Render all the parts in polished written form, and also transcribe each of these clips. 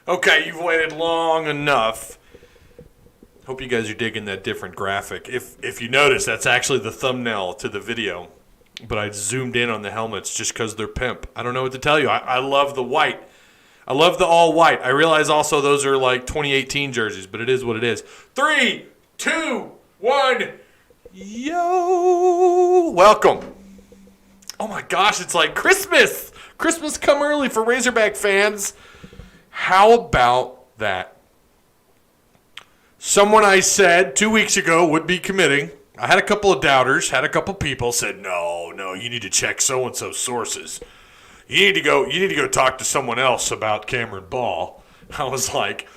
Okay, you've waited long enough. Hope you guys are digging that different graphic. If you notice, that's actually the thumbnail to the video. But I zoomed in on the helmets just because they're pimp. I don't know what to tell you. I love the white. I love the all white. I realize also those are like 2018 jerseys, but it is what it is. 3, 2, 1. Yo! Welcome. Oh my gosh, it's like Christmas. Christmas come early for Razorback fans. How about that? Someone I said 2 weeks ago would be committing. I had a couple of doubters, had a couple people said, no, you need to check so-and-so sources. You need to go talk to someone else about Cameron Ball. I was like,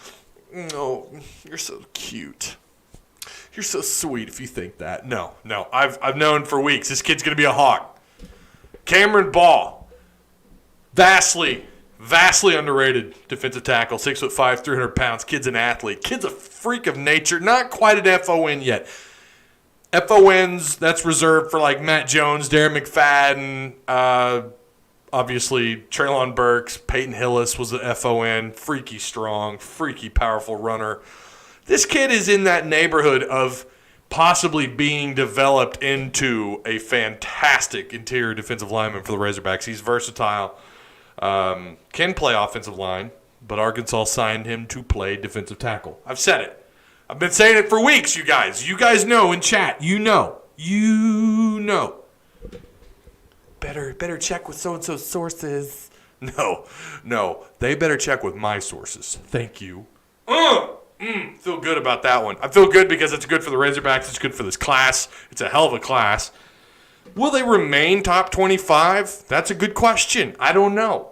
no, you're so cute. You're so sweet if you think that. No, I've known for weeks this kid's going to be a Hawk. Cameron Ball, vastly underrated defensive tackle, 6'5", 300 pounds. Kid's an athlete. Kid's a freak of nature. Not quite an FON yet. FONs, that's reserved for like Matt Jones, Darren McFadden, obviously Treylon Burks, Peyton Hillis was the FON. Freaky strong, freaky powerful runner. This kid is in that neighborhood of possibly being developed into a fantastic interior defensive lineman for the Razorbacks. He's versatile. Can play offensive line, but Arkansas signed him to play defensive tackle. I've said it. I've been saying it for weeks, you guys. You guys know in chat. You know. Better check with so-and-so sources. No. They better check with my sources. Thank you. Feel good about that one. I feel good because it's good for the Razorbacks. It's good for this class. It's a hell of a class. Will they remain top 25? That's a good question. I don't know.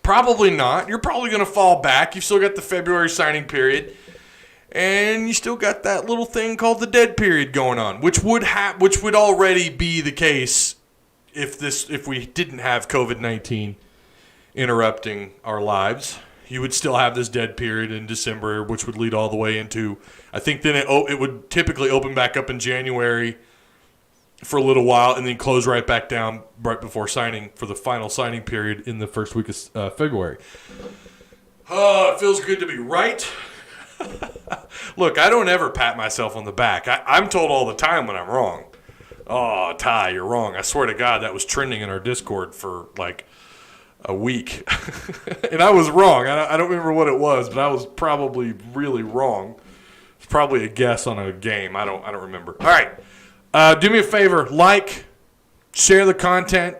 Probably not. You're probably going to fall back. You've still got the February signing period. And you still got that little thing called the dead period going on, which would already be the case if we didn't have COVID-19 interrupting our lives. You would still have this dead period in December, which would lead all the way into, I think then it would typically open back up in January for a little while and then close right back down right before signing for the final signing period in the first week of February. It feels good to be right. Look, I don't ever pat myself on the back. I'm told all the time when I'm wrong. Oh, Ty, you're wrong. I swear to God, that was trending in our Discord for like a week. And I was wrong. I don't remember what it was, but I was probably really wrong. It's probably a guess on a game. I don't remember. All right. Do me a favor. Share the content.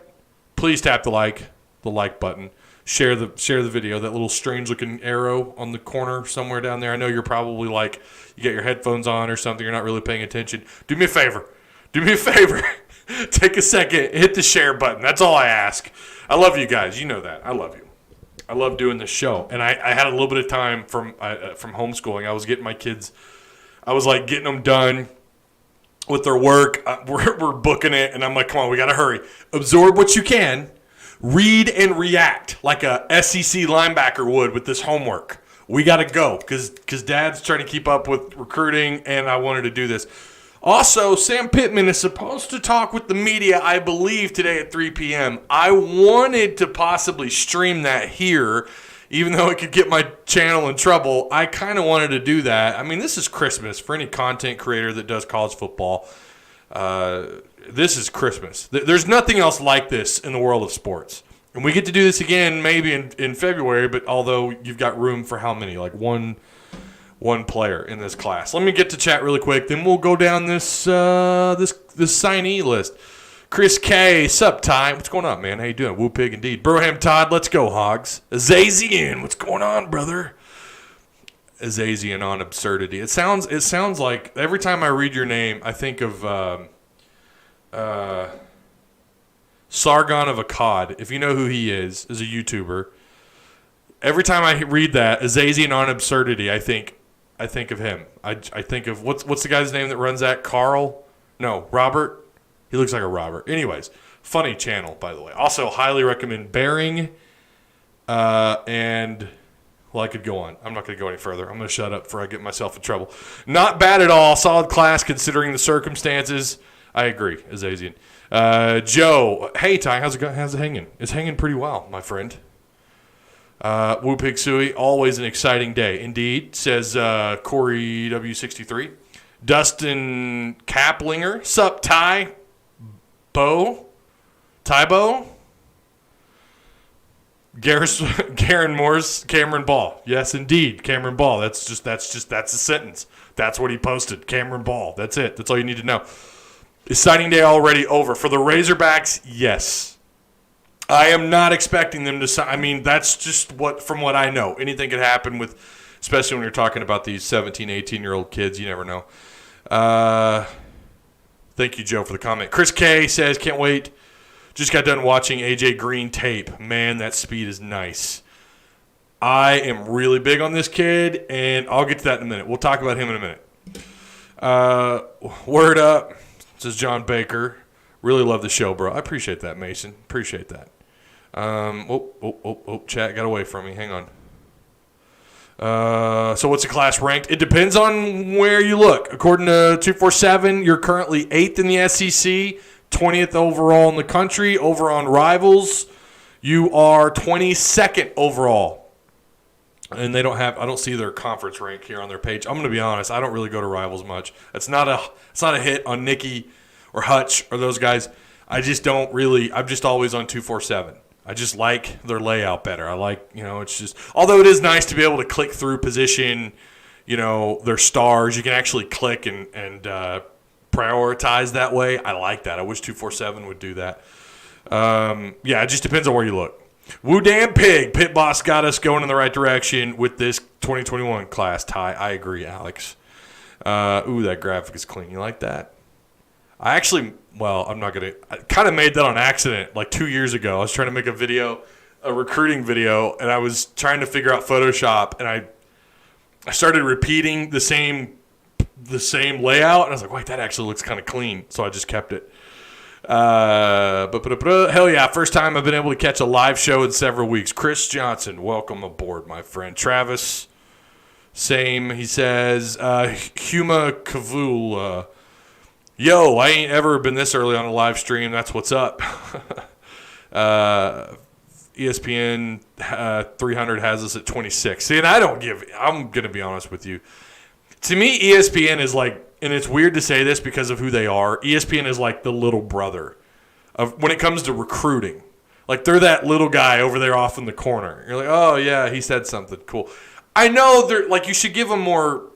Please tap the like button. Share the video, that little strange-looking arrow on the corner somewhere down there. I know you're probably like, you got your headphones on or something. You're not really paying attention. Do me a favor. Take a second. Hit the share button. That's all I ask. I love you guys. You know that. I love you. I love doing this show. And I had a little bit of time from homeschooling. I was getting my kids, I was like getting them done with their work. We're booking it. And I'm like, come on, we got to hurry. Absorb what you can. Read and react like a SEC linebacker would with this homework. We got to go because Dad's trying to keep up with recruiting, and I wanted to do this. Also, Sam Pittman is supposed to talk with the media, I believe, today at 3 p.m. I wanted to possibly stream that here, even though it could get my channel in trouble. I kind of wanted to do that. I mean, this is Christmas for any content creator that does college football. This is Christmas. There's nothing else like this in the world of sports. And we get to do this again maybe in February, but although you've got room for how many? Like one player in this class. Let me get to chat really quick. Then we'll go down this signee list. Chris K. Sup, Ty? What's going on, man? How you doing? Woo pig indeed. Broham Todd, let's go, Hogs. Azazian, what's going on, brother? Azazian on absurdity. It sounds like every time I read your name, I think of Sargon of Akkad, if you know who he is a YouTuber. Every time I read that, Azazian on absurdity, I think of him. I think of what's the guy's name that runs that? Carl? No, Robert. He looks like a Robert. Anyways, funny channel, by the way. Also, highly recommend Bearing. And well, I could go on. I'm not going to go any further. I'm going to shut up before I get myself in trouble. Not bad at all. Solid class considering the circumstances. I agree, Azazian. Joe, hey Ty, how's it hanging? It's hanging pretty well, my friend. Woo Pig Suey, always an exciting day. Indeed, says Corey W63. Dustin Kaplinger, sup, Ty Bo? Garen Morse, Cameron Ball. Yes, indeed, Cameron Ball. That's a sentence. That's what he posted. Cameron Ball. That's it. That's all you need to know. Is signing day already over for the Razorbacks? Yes. I am not expecting them to sign. I mean, that's just from what I know. Anything could happen with, especially when you're talking about these 17, 18-year-old kids. You never know. Thank you, Joe, for the comment. Chris K says, can't wait. Just got done watching AJ Green tape. Man, that speed is nice. I am really big on this kid, and I'll get to that in a minute. We'll talk about him in a minute. Word up, says John Baker. Really love the show, bro. I appreciate that, Mason. Appreciate that. Chat got away from me. Hang on. So what's the class ranked? It depends on where you look. According to 247, you're currently 8th in the SEC, 20th overall in the country. Over on Rivals, you are 22nd overall. And I don't see their conference rank here on their page. I'm going to be honest, I don't really go to Rivals much. It's not a hit on Nicky or Hutch or those guys. I'm just always on 247. I just like their layout better. I like, it's just, although it is nice to be able to click through position, their stars. You can actually click and prioritize that way. I like that. I wish 247 would do that. It just depends on where you look. Woo damn pig. Pit Boss got us going in the right direction with this 2021 class. Ty, I agree, Alex. That graphic is clean. You like that? I kind of made that on accident like 2 years ago. I was trying to make a recruiting video, and I was trying to figure out Photoshop, and I started repeating the same layout, and I was like, wait, that actually looks kind of clean. So I just kept it. Hell yeah, first time I've been able to catch a live show in several weeks. Chris Johnson, welcome aboard, my friend. Travis, same. He says, Huma Kavul, yo, I ain't ever been this early on a live stream. That's what's up. ESPN 300 has us at 26. See, and I'm going to be honest with you. To me, ESPN is like, and it's weird to say this because of who they are, ESPN is like the little brother when it comes to recruiting. Like, they're that little guy over there off in the corner. You're like, oh, yeah, he said something cool. I know they're like, you should give them more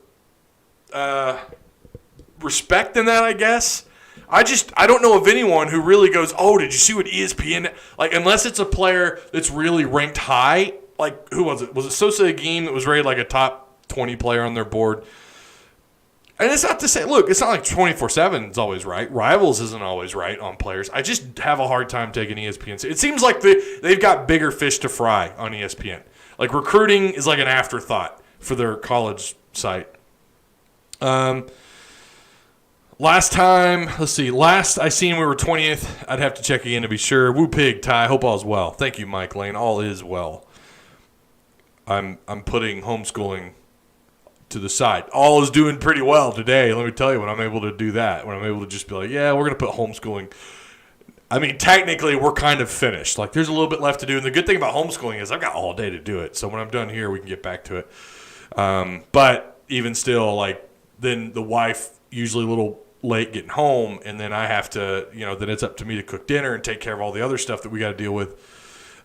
respect than that, I guess. I don't know of anyone who really goes, oh, did you see what ESPN, like, unless it's a player that's really ranked high. Like, who was it? Was it Sosa Agim that was rated like a top 20 player on their board? And it's not to say, look, it's not like 24/7 is always right. Rivals isn't always right on players. I just have a hard time taking ESPN. It seems like they've got bigger fish to fry on ESPN. Like, recruiting is like an afterthought for their college site. Last I seen we were 20th. I'd have to check again to be sure. Woo pig, Ty. Hope all's well. Thank you, Mike Lane. All is well. I'm putting homeschooling to the side. All is doing pretty well today. Let me tell you, when I'm able to do that, when I'm able to just be like, yeah, we're going to put homeschooling. I mean, technically, we're kind of finished. Like, there's a little bit left to do. And the good thing about homeschooling is I've got all day to do it. So when I'm done here, we can get back to it. But even still, like, then the wife usually a little late getting home, and then I have to, then it's up to me to cook dinner and take care of all the other stuff that we got to deal with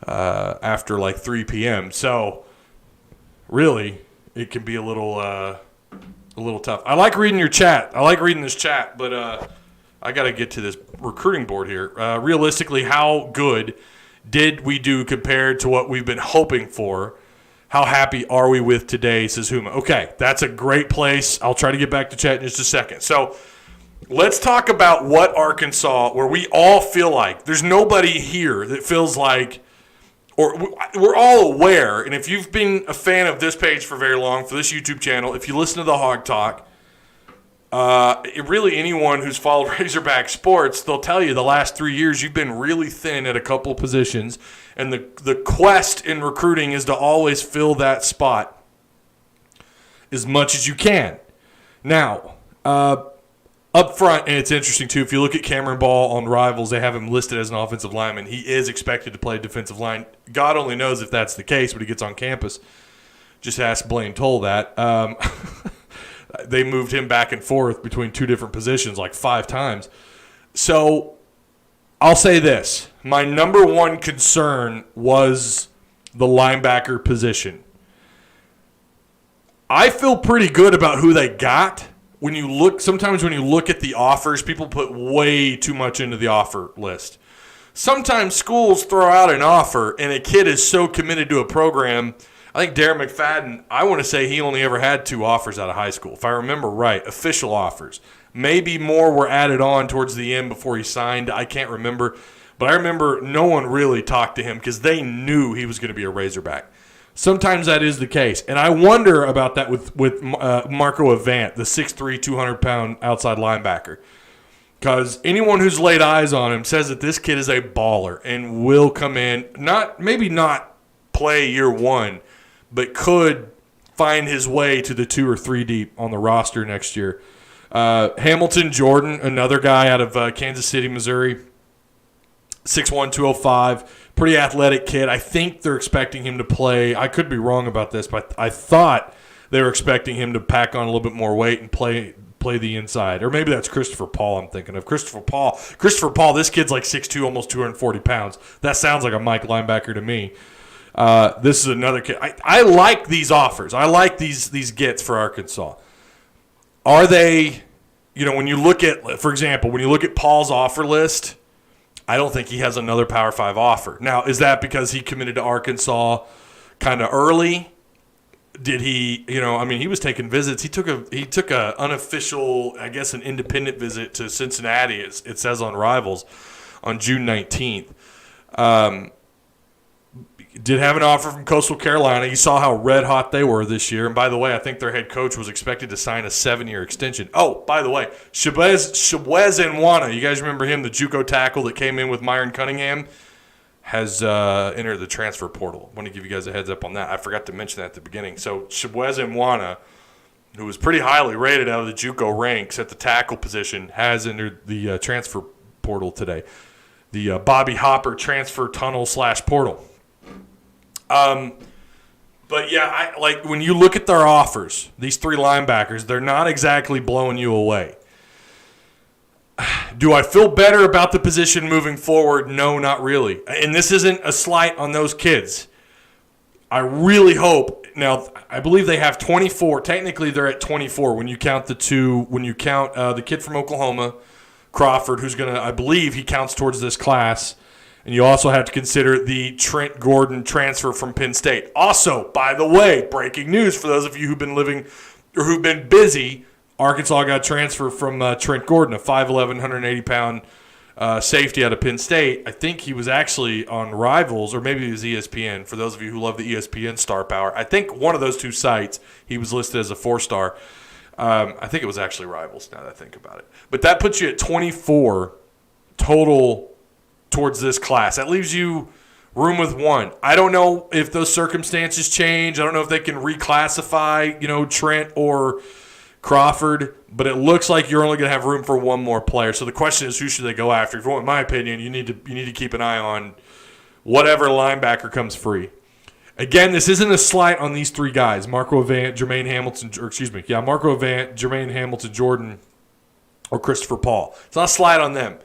after like 3 p.m. So really, it can be a little tough. I like reading your chat. I like reading this chat, but I got to get to this recruiting board here. Realistically, how good did we do compared to what we've been hoping for? How happy are we with today, says Huma. Okay, that's a great place. I'll try to get back to chat in just a second. So let's talk about what Arkansas, where we all feel like, there's nobody here that feels like, or we're all aware, and if you've been a fan of this page for very long, for this YouTube channel, if you listen to the Hog Talk, really anyone who's followed Razorback sports, they'll tell you the last 3 years you've been really thin at a couple of positions, and the quest in recruiting is to always fill that spot as much as you can. Now, Up front, and it's interesting, too, if you look at Cameron Ball on Rivals, they have him listed as an offensive lineman. He is expected to play defensive line. God only knows if that's the case when he gets on campus. Just ask Blaine Toll that. They moved him back and forth between two different positions like 5 times. So I'll say this. My number one concern was the linebacker position. I feel pretty good about who they got. Sometimes when you look at the offers, people put way too much into the offer list. Sometimes schools throw out an offer and a kid is so committed to a program. I think Darren McFadden, I want to say he only ever had 2 offers out of high school, if I remember right, official offers. Maybe more were added on towards the end before he signed. I can't remember. But I remember no one really talked to him because they knew he was going to be a Razorback. Sometimes that is the case. And I wonder about that with Marco Avant, the 6'3", 200-pound outside linebacker. Because anyone who's laid eyes on him says that this kid is a baller and will come in, maybe not play year one, but could find his way to the 2 or 3 deep on the roster next year. Hamilton Jordan, another guy out of Kansas City, Missouri, 6'1", 205. Pretty athletic kid. I think they're expecting him to play. I could be wrong about this, but I thought they were expecting him to pack on a little bit more weight and play the inside. Or maybe that's Christopher Paul I'm thinking of. Christopher Paul, this kid's like 6'2", almost 240 pounds. That sounds like a Mike linebacker to me. This is another kid. I like these offers. I like these gets for Arkansas. Are they, when you look at, for example, when you look at Paul's offer list, I don't think he has another Power 5 offer. Now, is that because he committed to Arkansas kind of early? Did he, he was taking visits. He took a unofficial, I guess, an independent visit to Cincinnati, it says on Rivals, on June 19th. Did have an offer from Coastal Carolina. You saw how red hot they were this year. And by the way, I think their head coach was expected to sign a 7-year extension. Oh, by the way, Shabez Nwana, you guys remember him, the JUCO tackle that came in with Myron Cunningham, has entered the transfer portal. I want to give you guys a heads up on that. I forgot to mention that at the beginning. So Shabez Nwana, who was pretty highly rated out of the JUCO ranks at the tackle position, has entered the transfer portal today. The Bobby Hopper transfer tunnel / portal. But yeah, when you look at their offers, these 3 linebackers, they're not exactly blowing you away. Do I feel better about the position moving forward? No, not really. And this isn't a slight on those kids. I really hope. Now, I believe they have 24. Technically, they're at 24 when you count the kid from Oklahoma, Crawford, who's going to, I believe he counts towards this class. And you also have to consider the Trent Gordon transfer from Penn State. Also, by the way, breaking news for those of you who've been busy, Arkansas got transfer from Trent Gordon, a 5'11", 180-pound safety out of Penn State. I think he was actually on Rivals, or maybe it was ESPN, for those of you who love the ESPN star power. I think one of those 2 sites, he was listed as a 4-star. I think it was actually Rivals, now that I think about it. But that puts you at 24 total towards this class. That leaves you room with 1. I don't know if those circumstances change. I don't know if they can reclassify, Trent or Crawford, but it looks like you're only going to have room for 1 more player. So the question is, who should they go after? If you want my opinion, you need to keep an eye on whatever linebacker comes free. Again, this isn't a slight on these 3 guys: Marco Avant, Jermaine Hamilton, Jordan, or Christopher Paul. It's not a slight on them.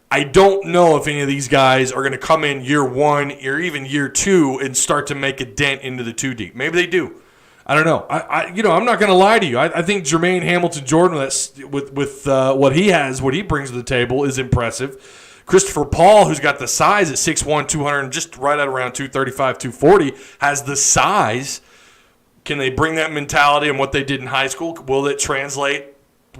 I don't know if any of these guys are going to come in year 1 or even year 2 and start to make a dent into the 2 deep. Maybe they do. I don't know. I'm not going to lie to you. I think Jermaine Hamilton Jordan, with what he brings to the table, is impressive. Christopher Paul, who's got the size at 6'1", 200, just right at around 235, 240, has the size. Can they bring that mentality and what they did in high school? Will it translate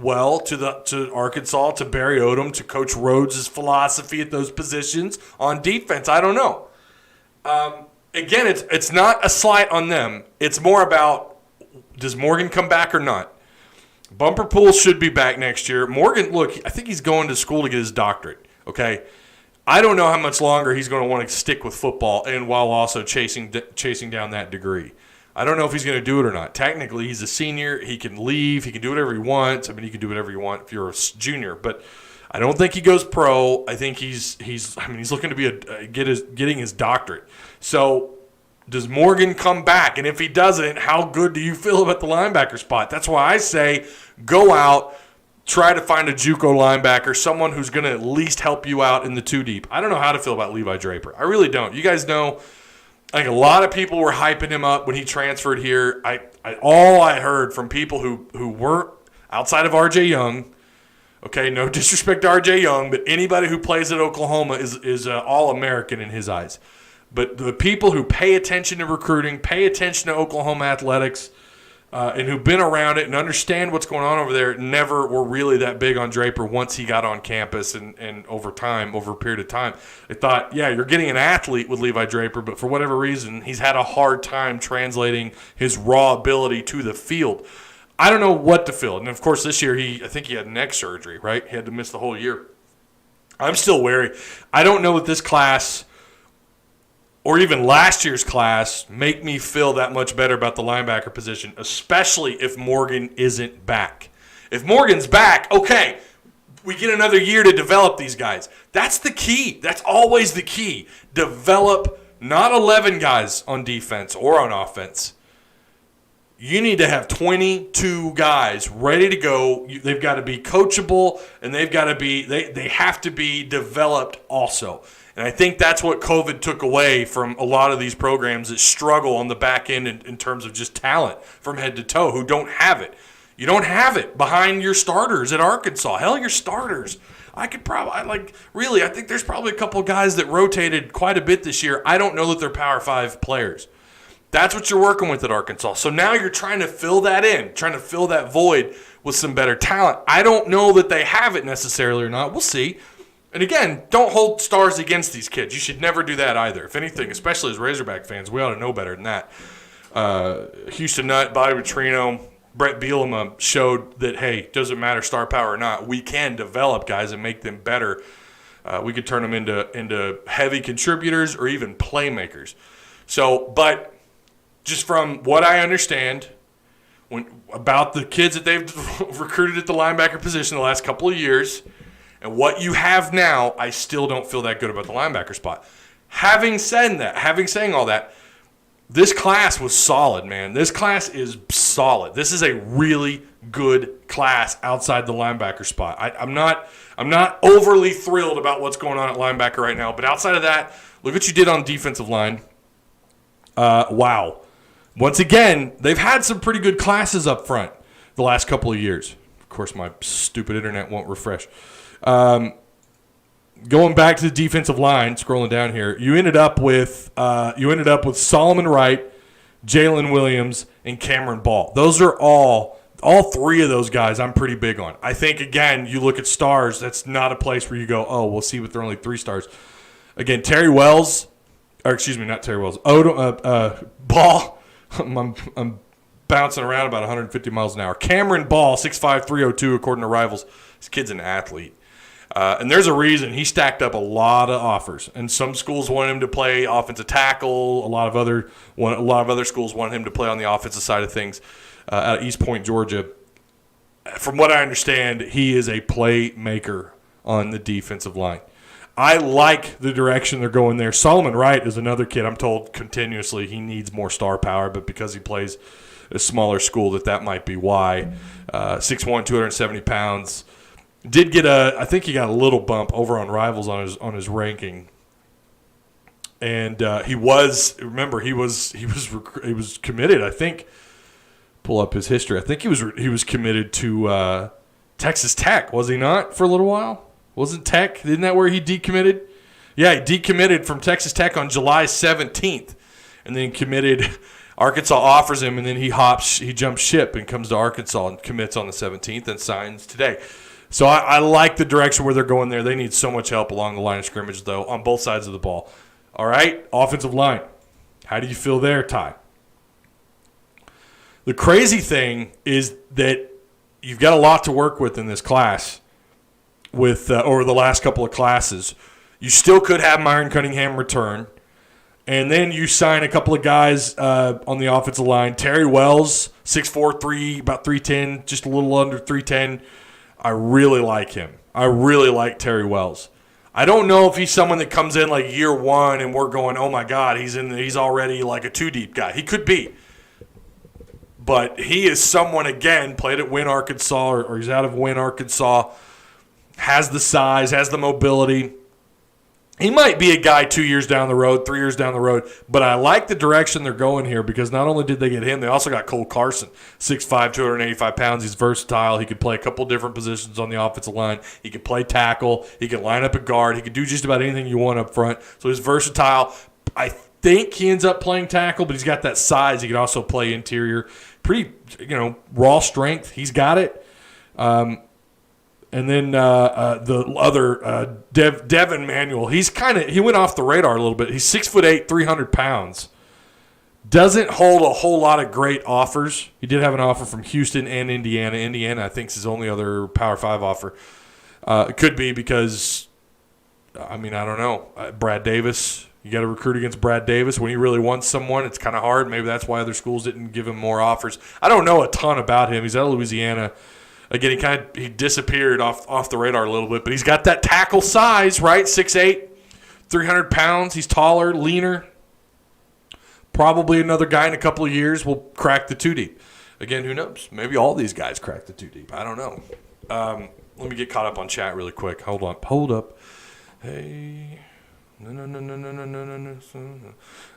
well to Arkansas, to Barry Odom, to Coach Rhodes' philosophy at those positions on defense? I don't know. Again, it's not a slight on them. It's more about, does Morgan come back or not? Bumper Pool should be back next year. Morgan, look, I think he's going to school to get his doctorate, okay? I don't know how much longer he's going to want to stick with football and while also chasing down that degree. I don't know if he's going to do it or not. Technically, he's a senior. He can leave. He can do whatever he wants. I mean, he can do whatever you want if you're a junior. But I don't think he goes pro. I think he's looking to be getting his doctorate. So does Morgan come back? And if he doesn't, how good do you feel about the linebacker spot? That's why I say go out, try to find a JUCO linebacker, someone who's going to at least help you out in the two deep. I don't know how to feel about Levi Draper. I really don't. You guys know. I think a lot of people were hyping him up when he transferred here. All I heard from people who weren't outside of R.J. Young, okay, no disrespect to R.J. Young, but anybody who plays at Oklahoma is All-American in his eyes. But the people who pay attention to recruiting, pay attention to Oklahoma athletics, and who've been around it and understand what's going on over there never were really that big on Draper once he got on campus and over a period of time. They thought, yeah, you're getting an athlete with Levi Draper, but for whatever reason, he's had a hard time translating his raw ability to the field. I don't know what to feel. And, of course, this year I think he had neck surgery, right? He had to miss the whole year. I'm still wary. I don't know if this class or even last year's class make me feel that much better about the linebacker position, especially if Morgan isn't back. If Morgan's back, okay, we get another year to develop these guys. That's the key. That's always the key. Develop not 11 guys on defense or on offense. You need to have 22 guys ready to go. They've got to be coachable, and they've got to be they have to be developed also. And I think that's what COVID took away from a lot of these programs that struggle on the back end in terms of just talent from head to toe, who don't have it. You don't have it behind your starters at Arkansas. Hell, your starters. I think there's probably a couple of guys that rotated quite a bit this year. I don't know that they're Power 5 players. That's what you're working with at Arkansas. So now you're trying to fill that in, trying to fill that void with some better talent. I don't know that they have it necessarily or not. We'll see. And again, don't hold stars against these kids. You should never do that either. If anything, especially as Razorback fans, we ought to know better than that. Houston Nutt, Bobby Petrino, Brett Bielema showed that, hey, doesn't matter star power or not, we can develop guys and make them better. We could turn them into heavy contributors or even playmakers. So, but just from what I understand about the kids that they've recruited at the linebacker position the last couple of years, and what you have now, I still don't feel that good about the linebacker spot. Having saying all that, this class was solid, man. This class is solid. This is a really good class outside the linebacker spot. I'm not overly thrilled about what's going on at linebacker right now, but outside of that, look what you did on defensive line. Wow. Once again, they've had some pretty good classes up front the last couple of years. Of course, my stupid internet won't refresh. Going back to the defensive line, scrolling down here, you ended up with Solomon Wright, Jalen Williams, and Cameron Ball. Those are all three of those guys I'm pretty big on. I think, again, you look at stars, that's not a place where you go, oh, we'll see, but they're only 3 stars. Again, Ball, I'm bouncing around about 150 miles an hour. Cameron Ball, 6'5", 302, according to Rivals. This kid's an athlete. And there's a reason he stacked up a lot of offers. And some schools want him to play offensive tackle. A lot of other schools want him to play on the offensive side of things out of East Point, Georgia. From what I understand, he is a playmaker on the defensive line. I like the direction they're going there. Solomon Wright is another kid. I'm told continuously he needs more star power, but because he plays a smaller school, that might be why. 6'1", 270 pounds. Did get I think he got a little bump over on Rivals on his ranking, and he was committed. I think pull up his history. I think he was committed to Texas Tech, was he not, for a little while? Wasn't Tech? Isn't that where he decommitted? Yeah, he decommitted from Texas Tech on July 17th, and then committed. Arkansas offers him, and then he jumps ship and comes to Arkansas and commits on the 17th and signs today. So I like the direction where they're going there. They need so much help along the line of scrimmage, though, on both sides of the ball. All right, offensive line. How do you feel there, Ty? The crazy thing is that you've got a lot to work with in this class over the last couple of classes. You still could have Myron Cunningham return. And then you sign a couple of guys on the offensive line. Terry Wells, 6'4", about 310, just a little under 310. I really like him. I really like Terry Wells. I don't know if he's someone that comes in like year one and we're going, oh my God, he's already like a 2-deep guy. He could be. But he is someone, again, played at Wynn, Arkansas, or he's out of Wynn, Arkansas, has the size, has the mobility. He might be a guy 2 years down the road, 3 years down the road, but I like the direction they're going here because not only did they get him, they also got Cole Carson, 6'5", 285 pounds. He's versatile. He could play a couple different positions on the offensive line. He could play tackle. He could line up at guard. He could do just about anything you want up front. So he's versatile. I think he ends up playing tackle, but he's got that size. He could also play interior. Pretty, raw strength. He's got it. And then the other Devin Manuel, he went off the radar a little bit. He's 6'8", 300 pounds. Doesn't hold a whole lot of great offers. He did have an offer from Houston and Indiana. Indiana, I think, is his only other Power 5 offer. It could be because, I don't know. Brad Davis, you got to recruit against Brad Davis. When he really wants someone, it's kind of hard. Maybe that's why other schools didn't give him more offers. I don't know a ton about him. He's out of Louisiana. Again, he disappeared off the radar a little bit, but he's got that tackle size, right? 6'8", 300 pounds. He's taller, leaner. Probably another guy in a couple of years will crack the 2-deep. Again, who knows? Maybe all these guys crack the 2-deep. I don't know. Let me get caught up on chat really quick. Hold up. Hey. No.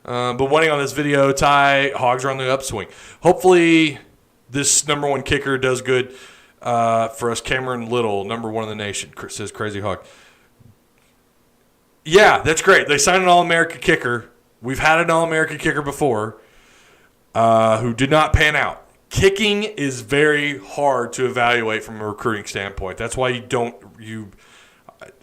But waiting on this video, Ty, Hogs are on the upswing. Hopefully this number one kicker does good. For us, Cameron Little, number one in the nation, says Crazy Hog. Yeah, that's great. They signed an All-America kicker. We've had an All-America kicker before who did not pan out. Kicking is very hard to evaluate from a recruiting standpoint. That's why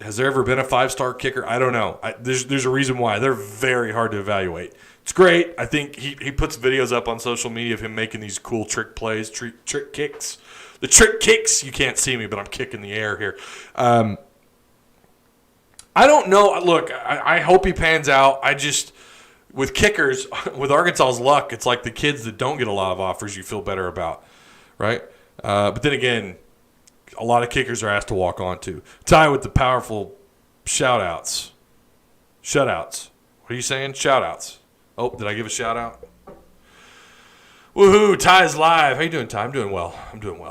has there ever been a 5-star kicker? I don't know. There's a reason why. They're very hard to evaluate. It's great. I think he puts videos up on social media of him making these cool trick plays, trick kicks. The trick kicks, you can't see me, but I'm kicking the air here. I don't know. Look, I hope he pans out. With kickers, with Arkansas's luck, it's like the kids that don't get a lot of offers you feel better about, right? But then again, a lot of kickers are asked to walk on too. Ty with the powerful shout-outs. Shutouts. What are you saying? Shout-outs. Oh, did I give a shout-out? Woohoo, Ty's live. How you doing, Ty? I'm doing well.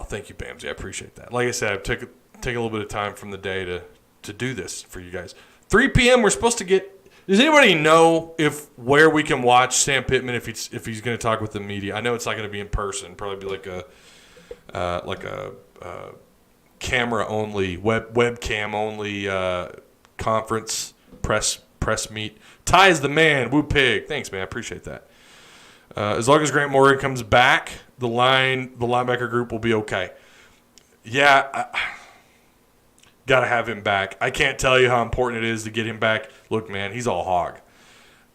Thank you, Bamsy. I appreciate that. Like I said, I've taken a little bit of time from the day to do this for you guys. 3 p.m. we're supposed to get – does anybody know where we can watch Sam Pittman if he's going to talk with the media? I know it's not going to be in person. Probably be like a camera-only, webcam-only conference, press meet. Ty is the man. Woo pig. Thanks, man. I appreciate that. As long as Grant Morgan comes back, the linebacker group will be okay. Yeah, got to have him back. I can't tell you how important it is to get him back. Look, man, he's all hog.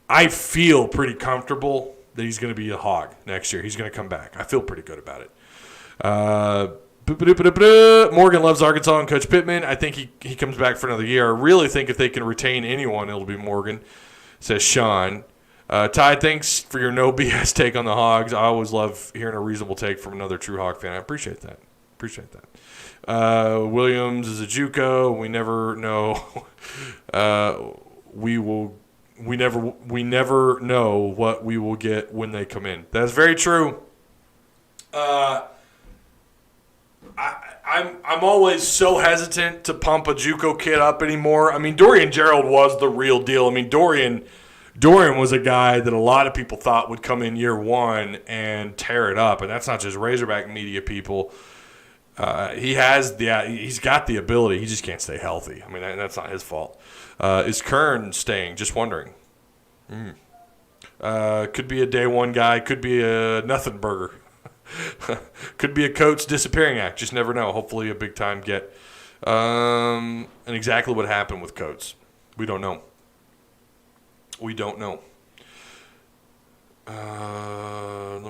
I feel pretty comfortable that he's going to be a hog next year. He's going to come back. I feel pretty good about it. Morgan loves Arkansas and Coach Pittman. I think he comes back for another year. I really think if they can retain anyone, it'll be Morgan, says Sean. Ty, thanks for your no BS take on the Hogs. I always love hearing a reasonable take from another true Hog fan. I appreciate that. Williams is a JUCO. We never know. We never know what we will get when they come in. That's very true. I'm always so hesitant to pump a JUCO kid up anymore. Dorian Gerald was the real deal. Dorian was a guy that a lot of people thought would come in year one and tear it up, and that's not just Razorback media people. He's got the ability. He just can't stay healthy. That's not his fault. Is Kern staying? Just wondering. Could be a day one guy. Could be a nothing burger. Could be a coach disappearing act. Just never know. Hopefully a big time get. And exactly what happened with Coates, we don't know. Let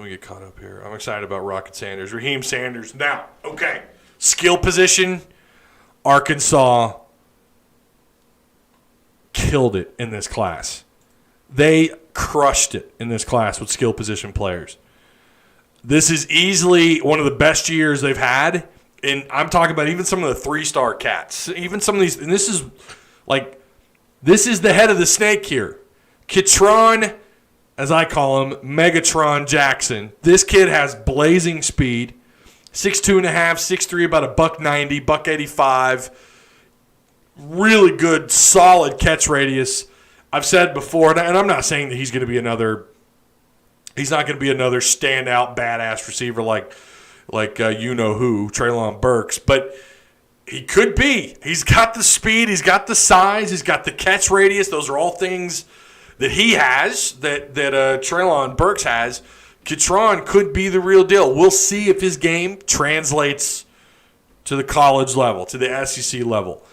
me get caught up here. I'm excited about Rocket Sanders. Raheem Sanders. Now, okay. Skill position, Arkansas killed it in this class. They crushed it in this class with skill position players. This is easily one of the best years they've had. And I'm talking about even some of the 3-star cats. Even some of these, and this is the head of the snake here. Kitron, as I call him, Megatron Jackson. This kid has blazing speed. 6'2.5", 6'3", about $190, $185. Really good, solid catch radius. I've said before, and I'm not saying that he's not going to be another standout, badass receiver like you-know-who, Treylon Burks, but he could be. He's got the speed, he's got the size, he's got the catch radius. Those are all things that he has, that Treylon Burks has. Kitron could be the real deal. We'll see if his game translates to the college level, to the SEC level.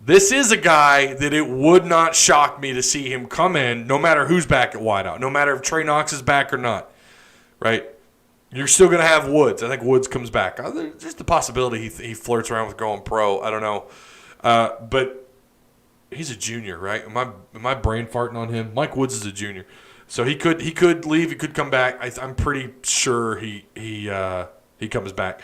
This is a guy that it would not shock me to see him come in, no matter who's back at wideout, no matter if Trey Knox is back or not, right? You're still going to have Woods. I think Woods comes back. There's just the possibility he flirts around with going pro. I don't know. But he's a junior, right? Am I brain farting on him? Mike Woods is a junior. So he could leave. He could come back. I'm pretty sure he comes back.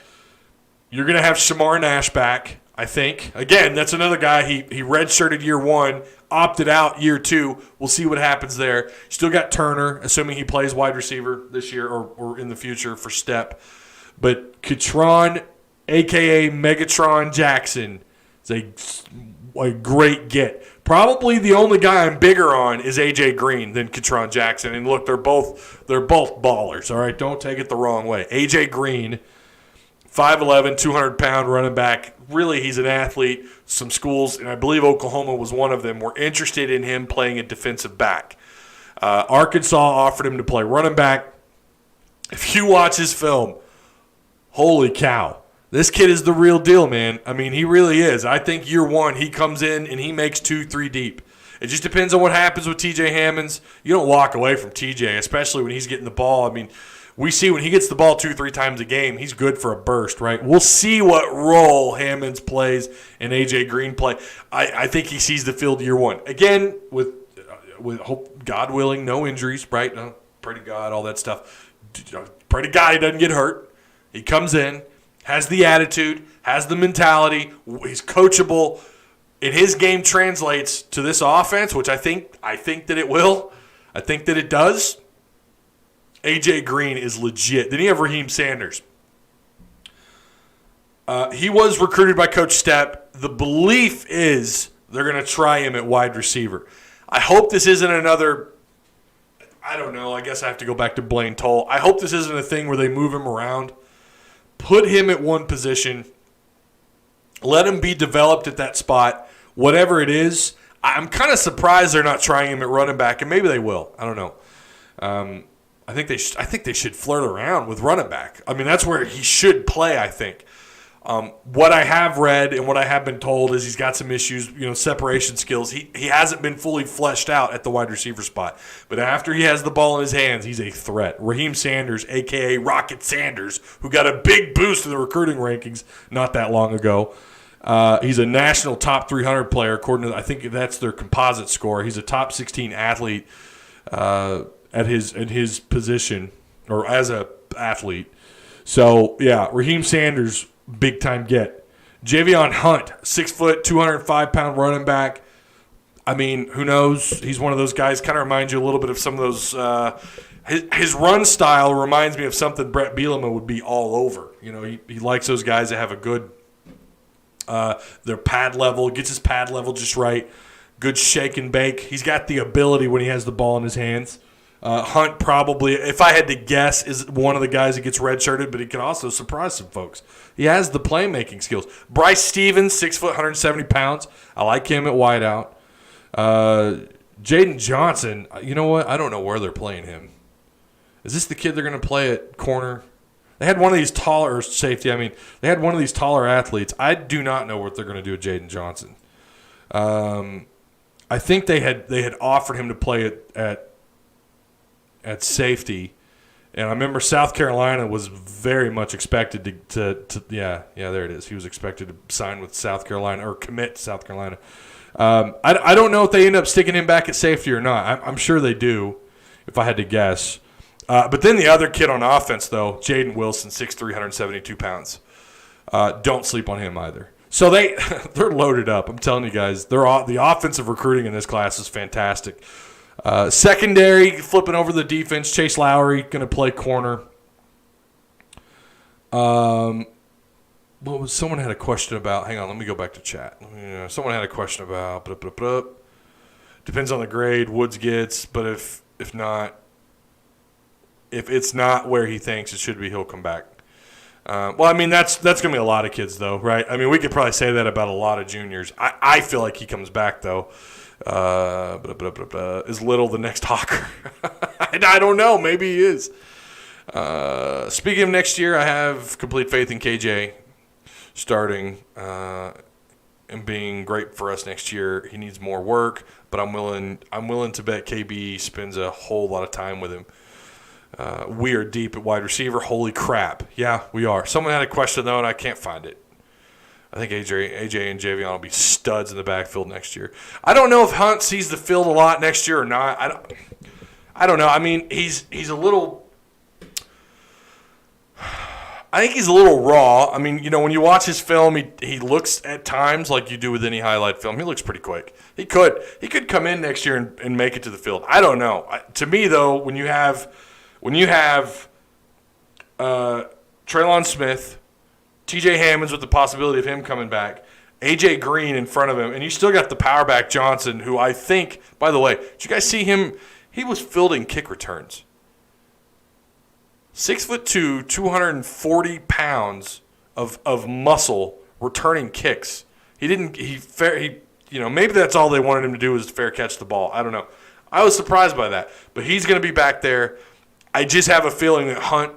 You're going to have Shamar Nash back, I think. Again, that's another guy. He redshirted year 1, opted out year 2. We'll see what happens there. Still got Turner, assuming he plays wide receiver this year or in the future for Step. But Kitron, a.k.a. Megatron Jackson, is a great get. Probably the only guy I'm bigger on is A.J. Green than Kitron Jackson. And look, they're both ballers, all right? Don't take it the wrong way. A.J. Green, 5'11", 200-pound running back. Really, he's an athlete. Some schools, and I believe Oklahoma was one of them, were interested in him playing a defensive back. Arkansas offered him to play running back. If you watch his film, holy cow. This kid is the real deal, man. I mean, he really is. I think year 1, he comes in and he makes 2-3 deep. It just depends on what happens with T.J. Hammonds. You don't walk away from T.J., especially when he's getting the ball. I mean, we see when he gets the ball 2-3 times a game, he's good for a burst, right? We'll see what role Hammonds plays and A.J. Green play. I think he sees the field year 1. Again, with hope, God willing, no injuries, right? No, pray to God, all that stuff. Pray to God he doesn't get hurt. He comes in, has the attitude, has the mentality, he's coachable, and his game translates to this offense, which I think that it will. I think that it does. A.J. Green is legit. Then you have Raheem Sanders. He was recruited by Coach Stepp. The belief is they're going to try him at wide receiver. I hope this isn't another, I don't know, I guess I have to go back to Blaine Toll. I hope this isn't a thing where they move him around. Put him at one position. Let him be developed at that spot. Whatever it is, I'm kind of surprised they're not trying him at running back, and maybe they will. I don't know. I think they should flirt around with running back. I mean, that's where he should play, I think. What I have read and what I have been told is he's got some issues, separation skills. He hasn't been fully fleshed out at the wide receiver spot. But after he has the ball in his hands, he's a threat. Raheem Sanders, a.k.a. Rocket Sanders, who got a big boost in the recruiting rankings not that long ago. He's a national top 300 player, according to, I think that's their composite score. He's a top 16 athlete at his position, or as a athlete. So, yeah, Raheem Sanders, big-time get. Javion Hunt, 6 foot, 205-pound running back. I mean, who knows? He's one of those guys, kind of reminds you a little bit of some of those his run style reminds me of something Brett Bielema would be all over. He likes those guys that have a good their pad level, gets his pad level just right, good shake and bake. He's got the ability when he has the ball in his hands. Hunt probably, if I had to guess, is one of the guys that gets redshirted, but he can also surprise some folks. He has the playmaking skills. Bryce Stevens, 6 foot, 170 pounds. I like him at wideout. Jaden Johnson, you know what? I don't know where they're playing him. Is this the kid they're going to play at corner? They had one of these taller safety. I mean, they had one of these taller athletes. I do not know what they're going to do with Jaden Johnson. I think they had offered him to play at safety, and I remember South Carolina was very much expected to there it is. He was expected to sign with South Carolina or commit to South Carolina. I don't know if they end up sticking him back at safety or not. I'm sure they do. if I had to guess. But then the other kid on offense, though, Jaden Wilson, 6'3", 172 pounds. Don't sleep on him either. So they're loaded up. I'm telling you guys, the offensive recruiting in this class is fantastic. Secondary, flipping over the defense, Chase Lowry going to play corner. Someone had a question about, hang on, let me go back to chat. Someone had a question about, depends on the grade Woods gets, but if it's not where he thinks it should be, he'll come back. That's going to be a lot of kids, though, right? I mean, we could probably say that about a lot of juniors. I feel like he comes back, though. Is Little the next Hawker? I don't know. Maybe he is. Speaking of next year, I have complete faith in KJ starting and being great for us next year. He needs more work, but I'm willing to bet KB spends a whole lot of time with him. We are deep at wide receiver. Holy crap. Yeah, we are. Someone had a question, though, and I can't find it. I think AJ and Javion will be studs in the backfield next year. I don't know if Hunt sees the field a lot next year or not. I don't know. I mean, he's a little – I think he's a little raw. I mean, when you watch his film, he looks at times like you do with any highlight film. He looks pretty quick. He could come in next year and make it to the field. I don't know. To me, though, when you have Traylon Smith, TJ Hammonds with the possibility of him coming back, AJ Green in front of him, and you still got the power back Johnson, who I think, by the way, did you guys see him? He was fielding kick returns. 6'2", 240 pounds of muscle returning kicks. Maybe that's all they wanted him to do was fair catch the ball. I don't know. I was surprised by that, but he's going to be back there. I just have a feeling that Hunt,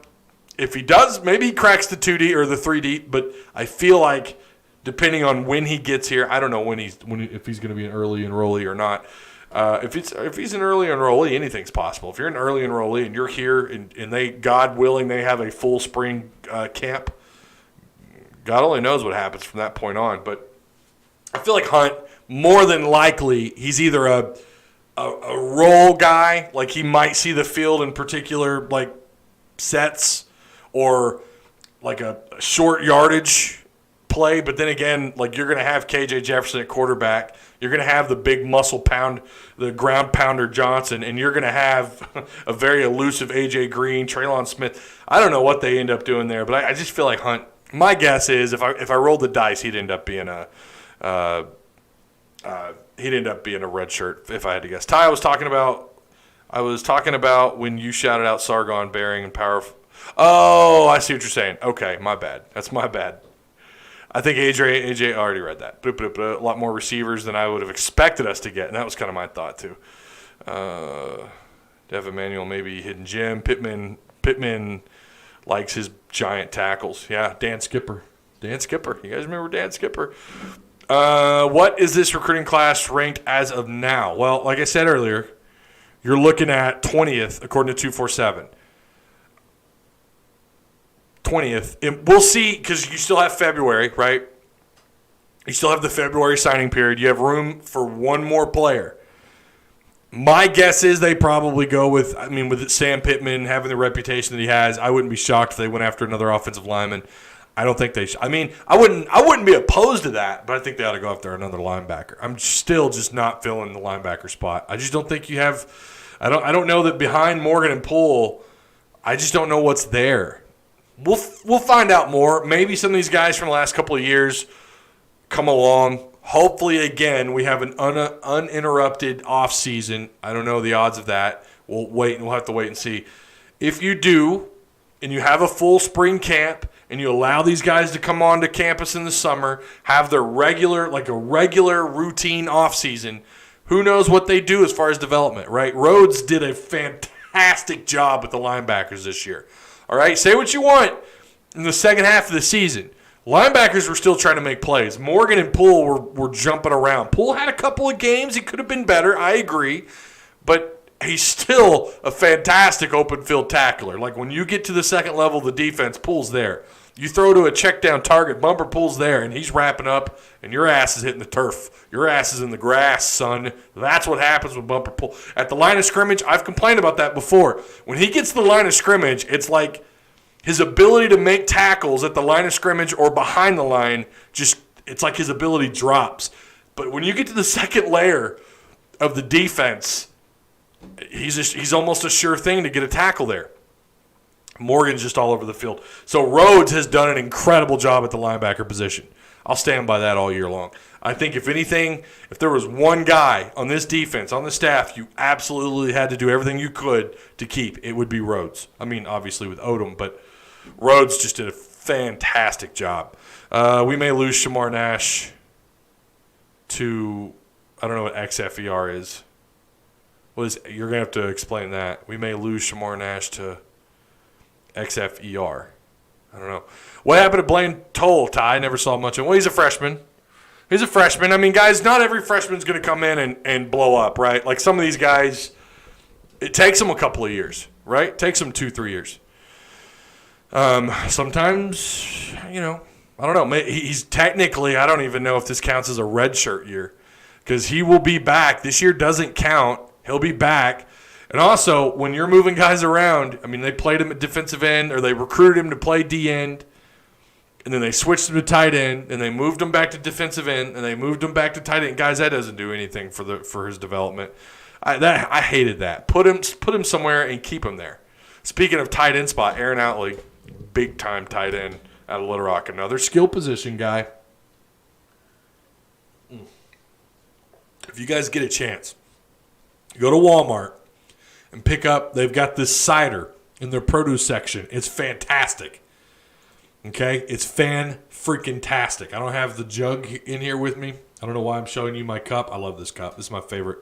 if he does, maybe he cracks the 2 deep or the 3 deep, but I feel like depending on when he gets here, I don't know if he's going to be an early enrollee or not. If he's an early enrollee, anything's possible. If you're an early enrollee and you're here and they, God willing, they have a full spring camp, God only knows what happens from that point on. But I feel like Hunt, more than likely, he's either a role guy, like he might see the field in particular like sets or like a short yardage play, but then again, like you're going to have KJ Jefferson at quarterback, you're going to have the big muscle pound, the ground pounder Johnson, and you're going to have a very elusive AJ Green, Traylon Smith. I don't know what they end up doing there, but I just feel like Hunt, my guess is if I rolled the dice, he'd end up being a red shirt if I had to guess. Ty, I was talking about when you shouted out Sargon, Bearing, and Power. Oh, I see what you're saying. Okay, my bad. That's my bad. I think AJ already read that. A lot more receivers than I would have expected us to get, and that was kind of my thought too. Dev Emmanuel, maybe Hidden Gem. Pittman likes his giant tackles. Yeah, Dan Skipper. You guys remember Dan Skipper? What is this recruiting class ranked as of now? Well, like I said earlier, you're looking at 20th according to 247. 20th. And we'll see, because you still have February, right? You still have the February signing period. You have room for one more player. My guess is they probably go with Sam Pittman having the reputation that he has, I wouldn't be shocked if they went after another offensive lineman. I don't think they should. I wouldn't be opposed to that, but I think they ought to go after another linebacker. I'm still just not filling the linebacker spot. I just don't think you have – I don't know that behind Morgan and Poole, I just don't know what's there. We'll find out more. Maybe some of these guys from the last couple of years come along. Hopefully, again, we have an uninterrupted offseason. I don't know the odds of that. We'll have to wait and see. If you do, and you have a full spring camp, and you allow these guys to come onto campus in the summer, have their regular routine offseason, who knows what they do as far as development, right? Rhodes did a fantastic job with the linebackers this year. All right, say what you want in the second half of the season. Linebackers were still trying to make plays. Morgan and Poole were jumping around. Poole had a couple of games. He could have been better. I agree. But he's still a fantastic open field tackler. Like when you get to the second level, the defense pulls there. You throw to a check down target, bumper pulls there, and he's wrapping up, and your ass is hitting the turf. Your ass is in the grass, son. That's what happens when bumper pull. At the line of scrimmage, I've complained about that before. When he gets to the line of scrimmage, it's like his ability to make tackles at the line of scrimmage or behind the line, it's like his ability drops. But when you get to the second layer of the defense, he's almost a sure thing to get a tackle there. Morgan's just all over the field. So Rhodes has done an incredible job at the linebacker position. I'll stand by that all year long. I think if anything, if there was one guy on this defense, on the staff, you absolutely had to do everything you could to keep, it would be Rhodes. I mean, obviously with Odom, but Rhodes just did a fantastic job. We may lose Shamar Nash to, I don't know what XFER is. You're going to have to explain that. We may lose Shamar Nash to XFER. I don't know. What happened to Blaine Toll, Ty? I never saw much of him. Well, he's a freshman. I mean, guys, not every freshman's going to come in and blow up, right? Like some of these guys, it takes them a couple of years, right? It takes them 2-3 years. Sometimes, I don't know. He's technically, I don't even know if this counts as a redshirt year because he will be back. This year doesn't count. He'll be back. And also, when you're moving guys around, I mean, they played him at defensive end or they recruited him to play D end, and then they switched him to tight end, and they moved him back to defensive end, and they moved him back to tight end. Guys, that doesn't do anything for his development. I hated that. Put him somewhere and keep him there. Speaking of tight end spot, Aaron Outley, big-time tight end out of Little Rock, another skill position guy. If you guys get a chance, go to Walmart and pick up, they've got this cider in their produce section. It's fantastic. Okay? It's fan-freaking-tastic. I don't have the jug in here with me. I don't know why I'm showing you my cup. I love this cup. This is my favorite.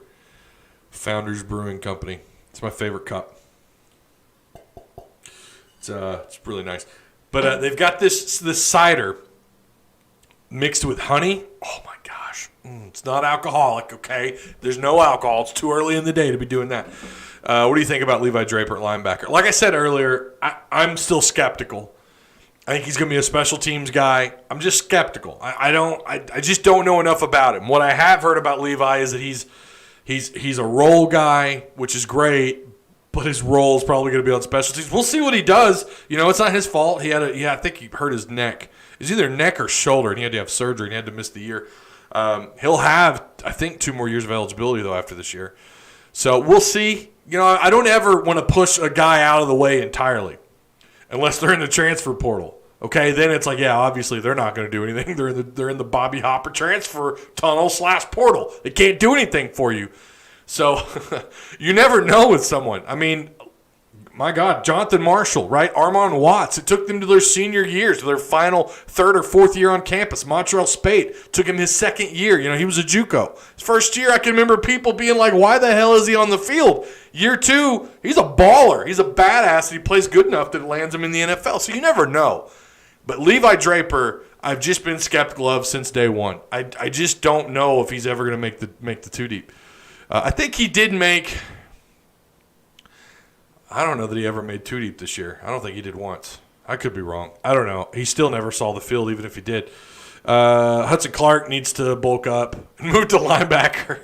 Founders Brewing Company. It's my favorite cup. It's really nice. But they've got this cider mixed with honey. Oh, my gosh. It's not alcoholic, okay? There's no alcohol. It's too early in the day to be doing that. What do you think about Levi Draper at linebacker? Like I said earlier, I'm still skeptical. I think he's going to be a special teams guy. I'm just skeptical. I just don't know enough about him. What I have heard about Levi is that he's a role guy, which is great, but his role is probably going to be on special teams. We'll see what he does. It's not his fault. I think he hurt his neck. It's either neck or shoulder, and he had to have surgery, and he had to miss the year. He'll have, I think, 2 more years of eligibility, though, after this year. So we'll see. I don't ever want to push a guy out of the way entirely unless they're in the transfer portal. Okay, then it's like, yeah, obviously they're not going to do anything. They're in the Bobby Hopper transfer tunnel / portal. They can't do anything for you. So you never know with someone. I mean, my God, Jonathan Marshall, right? Armon Watts. It took them to their senior years, to their final 3rd or 4th year on campus. Montreal Spate took him his 2nd year. He was a JUCO. His first year, I can remember people being like, why the hell is he on the field? Year 2, he's a baller. He's a badass, and he plays good enough that it lands him in the NFL. So you never know. But Levi Draper, I've just been skeptical of since day one. I just don't know if he's ever going to make the 2 deep. I think he did make – I don't know that he ever made 2 deep this year. I don't think he did once. I could be wrong. I don't know. He still never saw the field, even if he did. Hudson Clark needs to bulk up and move to linebacker.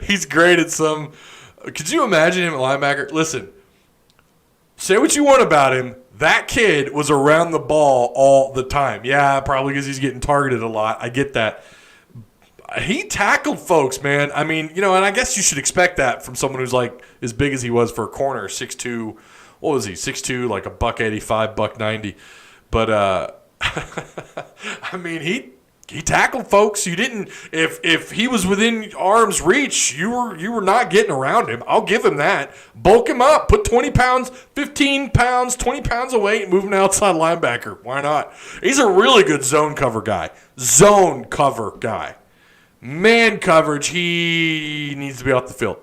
He's great at some – could you imagine him at linebacker? Listen, say what you want about him. That kid was around the ball all the time. Yeah, probably because he's getting targeted a lot. I get that. He tackled folks, man. I mean, and I guess you should expect that from someone who's like as big as he was for a corner, 6'2". What was he? 6'2", like a $185, $190. But I mean, he tackled folks. You didn't if he was within arm's reach, you were not getting around him. I'll give him that. Bulk him up. Put 20 pounds, 15 pounds, 20 pounds of weight, moving outside linebacker. Why not? He's a really good zone cover guy. Zone cover guy. Man coverage, he needs to be off the field.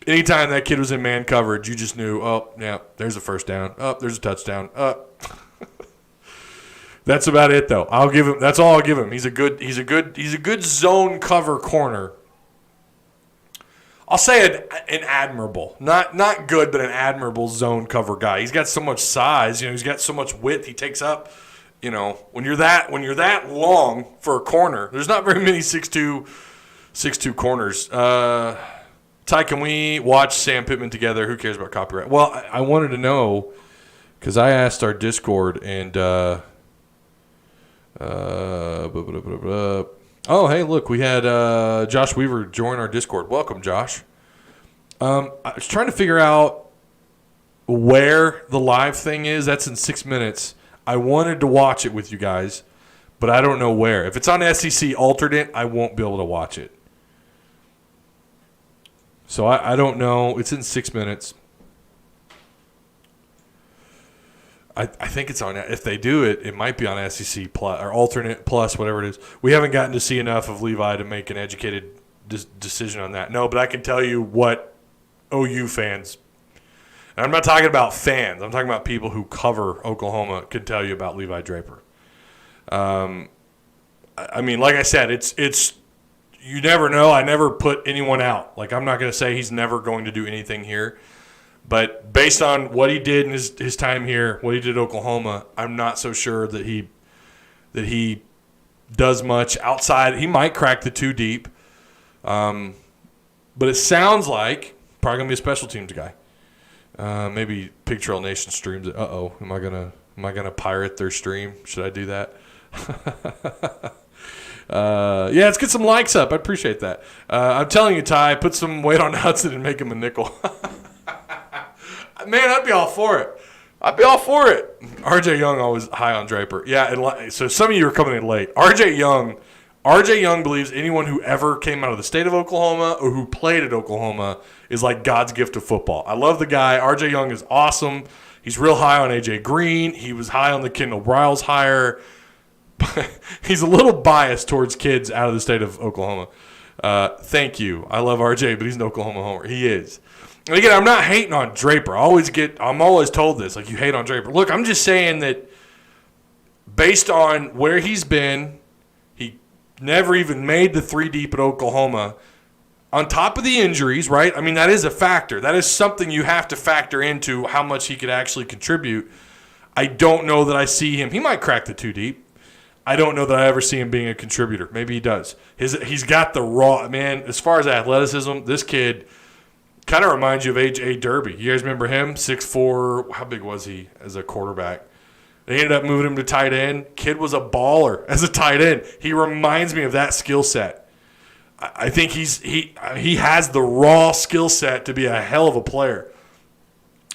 Anytime that kid was in man coverage, you just knew, oh, yeah, there's a first down. Oh, there's a touchdown. That's about it, though. I'll give him. That's all I'll give him. He's a good zone cover corner. I'll say an admirable, not good, but an admirable zone cover guy. He's got so much size, he's got so much width. He takes up, when you're that long for a corner, there's not very many 6'2" corners. Ty, can we watch Sam Pittman together? Who cares about copyright? Well, I wanted to know because I asked our Discord and oh, hey, look, we had Josh Weaver join our Discord. Welcome, Josh. I was trying to figure out where the live thing is. That's in 6 minutes. I wanted to watch it with you guys, but I don't know where. If it's on SEC alternate, I won't be able to watch it. So I don't know. It's in 6 minutes. I think it's on. If they do it, it might be on SEC plus or alternate plus, whatever it is. We haven't gotten to see enough of Levi to make an educated decision on that. No, but I can tell you what OU fans, and I'm not talking about fans. I'm talking about people who cover Oklahoma can tell you about Levi Draper. I mean, like I said, it's you never know. I never put anyone out. Like I'm not going to say he's never going to do anything here. But based on what he did in his time here, what he did at Oklahoma, I'm not so sure that he does much outside. He might crack the 2 deep, but it sounds like probably gonna be a special teams guy. Maybe Pig Trail Nation streams it. Am I gonna pirate their stream? Should I do that? Yeah, let's get some likes up. I appreciate that. I'm telling you, Ty, put some weight on Hudson and make him a nickel. Man, I'd be all for it. RJ Young always high on Draper. Yeah, and so some of you are coming in late. RJ Young believes anyone who ever came out of the state of Oklahoma or who played at Oklahoma is like God's gift to football. I love the guy. RJ Young is awesome. He's real high on AJ Green. He was high on the Kendall Briles hire. He's a little biased towards kids out of the state of Oklahoma. Thank you. I love RJ, but he's an Oklahoma homer. He is. And again, I'm not hating on Draper. I'm always told this, like you hate on Draper. Look, I'm just saying that based on where he's been, he never even made the 3 deep at Oklahoma. On top of the injuries, right? I mean, that is a factor. That is something you have to factor into how much he could actually contribute. I don't know that I see him. He might crack the 2 deep. I don't know that I ever see him being a contributor. Maybe he does. He's got the raw, man, as far as athleticism, this kid kind of reminds you of A.J. Derby. You guys remember him? 6'4", how big was he as a quarterback? They ended up moving him to tight end. Kid was a baller as a tight end. He reminds me of that skill set. I think he has the raw skill set to be a hell of a player.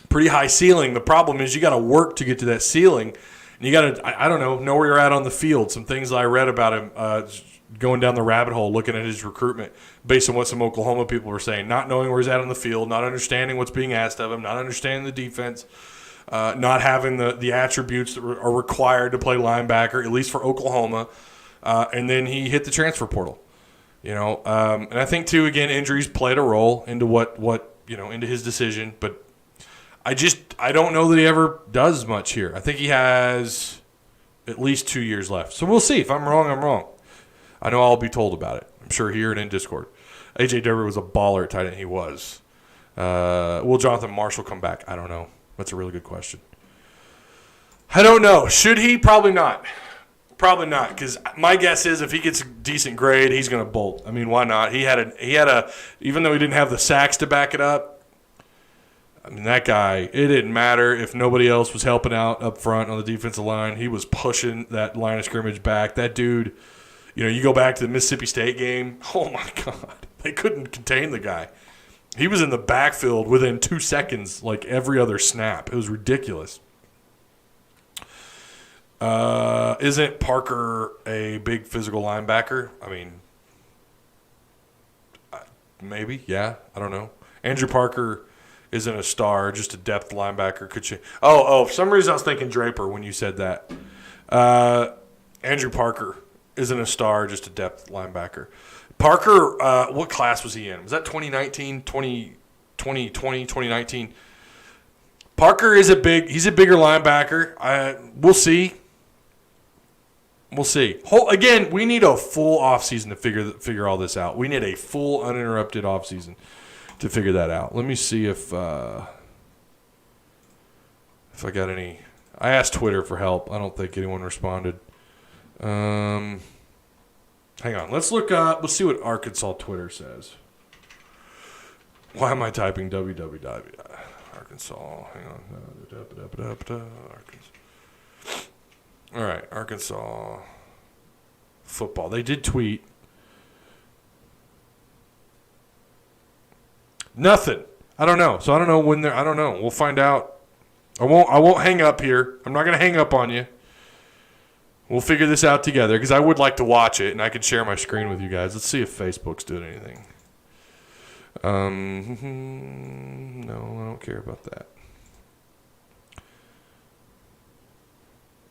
Pretty high ceiling. The problem is you got to work to get to that ceiling. And you got to, I don't know where you're at on the field. Some things I read about him going down the rabbit hole, looking at his recruitment based on what some Oklahoma people were saying, not knowing where he's at on the field, not understanding what's being asked of him, not understanding the defense, not having the attributes that are required to play linebacker, at least for Oklahoma. And then he hit the transfer portal. And I think too, again, injuries played a role into what into his decision. But I don't know that he ever does much here. I think he has at least 2 years left. So we'll see. If I'm wrong, I'm wrong. I know I'll be told about it. I'm sure here and in Discord. A.J. Derby was a baller at tight end. He was. Will Jonathan Marshall come back? I don't know. That's a really good question. I don't know. Should he? Probably not. Probably not, because my guess is if he gets a decent grade, he's going to bolt. I mean, why not? He had a even though he didn't have the sacks to back it up. I mean, that guy, it didn't matter if nobody else was helping out up front on the defensive line. He was pushing that line of scrimmage back. That dude, you go back to the Mississippi State game. Oh, my God. They couldn't contain the guy. He was in the backfield within 2 seconds, like every other snap. It was ridiculous. Isn't Parker a big physical linebacker? I mean, maybe, yeah. I don't know. Andrew Parker isn't a star, just a depth linebacker. Could you? Oh, for some reason I was thinking Draper when you said that. Andrew Parker isn't a star, just a depth linebacker. Parker, what class was he in? Was that 2019, 2020, 2019? Parker is he's a bigger linebacker. We'll see. We'll see. Again, we need a full offseason to figure all this out. We need a full uninterrupted offseason. to figure that out. Let me see if I got any. I asked Twitter for help. I don't think anyone responded. Hang on. Let's look up. Let's see what Arkansas Twitter says. Why am I typing www? Arkansas. Hang on. Arkansas. All right. Arkansas football. They did tweet. Nothing. I don't know. So I don't know when they're. I don't know. We'll find out. I won't hang up here. I'm not going to hang up on you. We'll figure this out together because I would like to watch it and I can share my screen with you guys. Let's see if Facebook's doing anything. No, I don't care about that.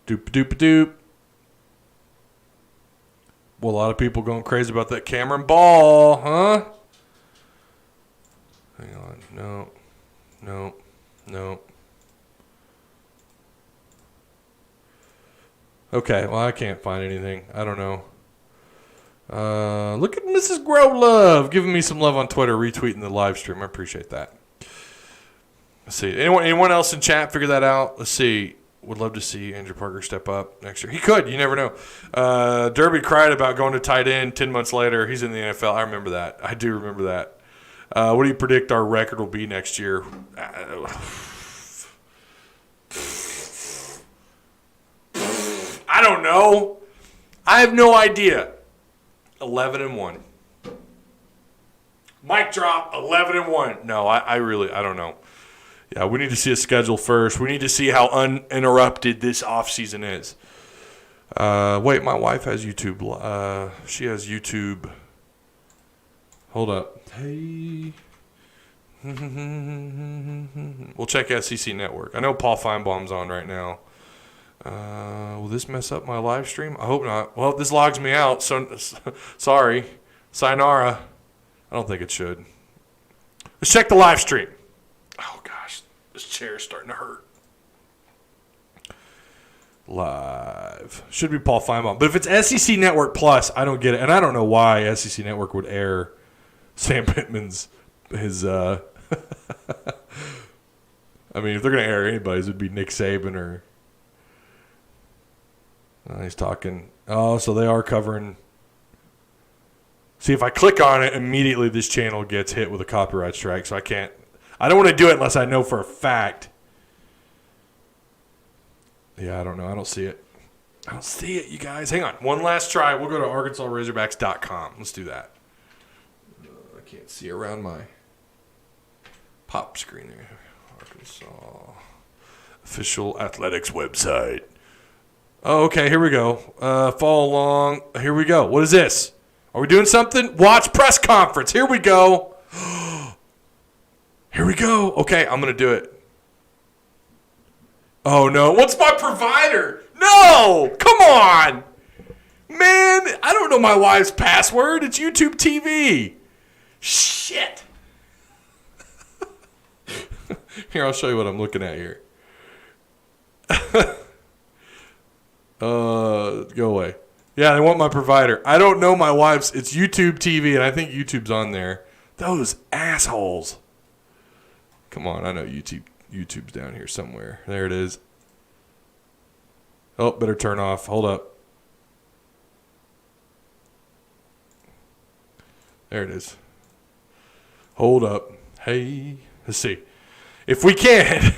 Doop. Well, a lot of people going crazy about that Cameron Ball, huh? Hang on. No. Okay, well, I can't find anything. I don't know. Look at Mrs. Growlove giving me some love on Twitter, retweeting the live stream. I appreciate that. Let's see. Anyone else in chat figure that out? Let's see. Would love to see Andrew Parker step up next year. He could. You never know. Derby cried about going to tight end 10 months later. He's in the NFL. I remember that. I do remember that. What do you predict our record will be next year? I don't know. I have no idea. 11-1. Mic drop. 11-1. No, I don't know. Yeah, we need to see a schedule first. We need to see how uninterrupted this offseason is. Wait, my wife has YouTube. She has YouTube. Hold up. Hey. We'll check SEC Network. I know Paul Feinbaum's on right now. Will this mess up my live stream? I hope not. Well, this logs me out, so sorry. Sayonara. I don't think it should. Let's check the live stream. Oh, gosh. This chair is starting to hurt. Live. Should be Paul Feinbaum. But if it's SEC Network Plus, I don't get it. And I don't know why SEC Network would air Sam Pittman's, I mean, if they're going to air anybody's, it would be Nick Saban or... he's talking. Oh, so they are covering. See, if I click on it, immediately this channel gets hit with a copyright strike. So I can't. I don't want to do it unless I know for a fact. Yeah, I don't know. I don't see it. I don't see it, you guys. Hang on. One last try. We'll go to ArkansasRazorbacks.com. Let's do that. I can't see around my pop screen there. Arkansas official athletics website. Oh, okay, here we go. Follow along. Here we go. What is this? Are we doing something? Watch press conference. Here we go. Here we go. Okay, I'm going to do it. Oh, no. What's my provider? No! Come on! Man, I don't know my wife's password. It's YouTube TV. Shit. Here, I'll show you what I'm looking at here. Go away. Yeah, they want my provider. I don't know my wife's. It's YouTube TV, and I think YouTube's on there. Those assholes. Come on, I know YouTube's down here somewhere. There it is. Oh, better turn off. Hold up. There it is. Hold up. Hey. Let's see. If we can.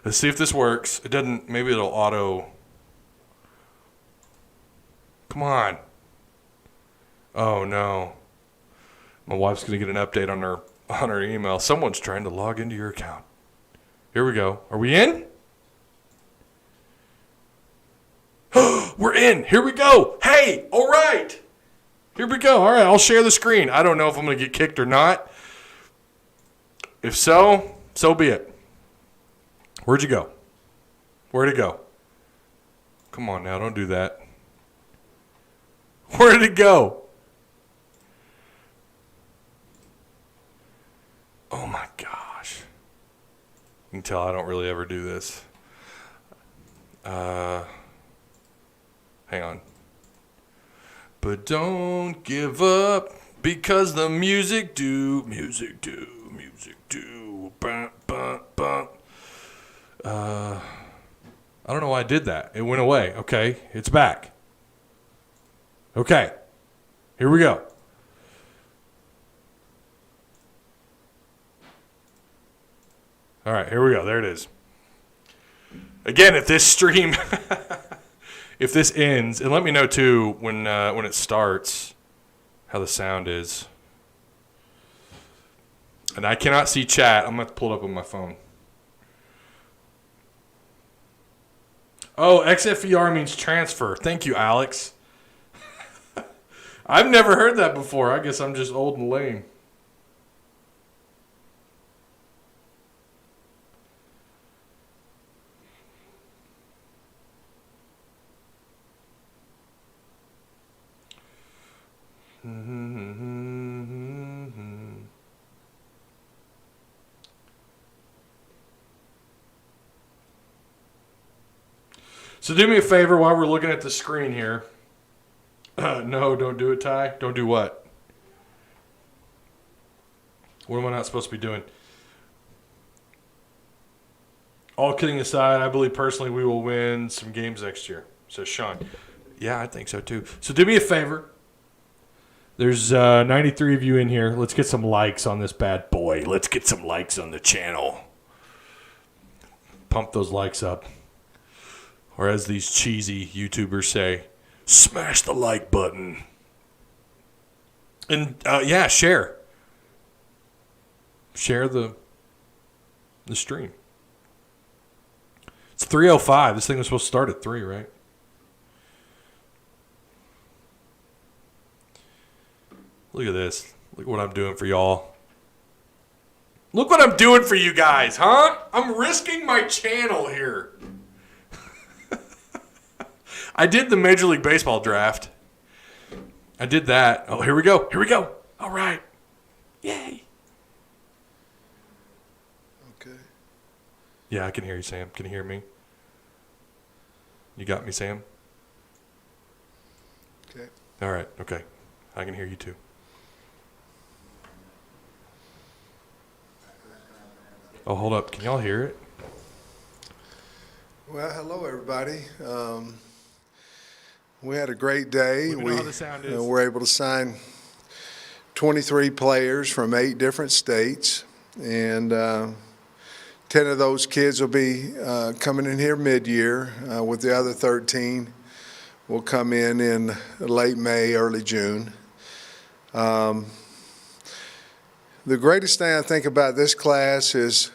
Let's see if this works. It doesn't. Maybe it'll auto. Come on. Oh, no. My wife's going to get an update on her email. Someone's trying to log into your account. Here we go. Are we in? We're in. Here we go. Hey, all right. Here we go. All right, I'll share the screen. I don't know if I'm going to get kicked or not. If so, so be it. Where'd you go? Where'd it go? Come on now, don't do that. Where did it go? Oh my gosh. You can tell I don't really ever do this. Hang on. But don't give up. Because the music do. Bum, bum, bum. I don't know why I did that. It went away. Okay, it's back. Okay, here we go. All right, here we go. There it is. Again, if this stream, if this ends, and let me know too when it starts, how the sound is. And I cannot see chat. I'm going to have to pull it up on my phone. Oh, XFER means transfer. Thank you, Alex. I've never heard that before. I guess I'm just old and lame. So do me a favor while we're looking at the screen here. No, don't do it, Ty. Don't do what? What am I not supposed to be doing? All kidding aside, I believe personally we will win some games next year, says Sean. Yeah, I think so too. So do me a favor. There's 93 of you in here. Let's get some likes on this bad boy. Let's get some likes on the channel. Pump those likes up. Or as these cheesy YouTubers say, smash the like button. And, yeah, share. Share the stream. It's 3:05. This thing was supposed to start at 3, right? Look at this. Look what I'm doing for y'all. Look what I'm doing for you guys, huh? I'm risking my channel here. I did the Major League Baseball draft. I did that. Oh, here we go. Here we go. All right. Yay. Okay. Yeah, I can hear you, Sam. Can you hear me? You got me, Sam? Okay. All right. Okay. I can hear you too. Oh, hold up. Can y'all hear it? Well, hello, everybody. We had a great day. Let me know how the sound is. We're able to sign 23 players from 8 different states, and 10 of those kids will be coming in here mid-year, with the other 13 will come in late May, early June. The greatest thing I think about this class is,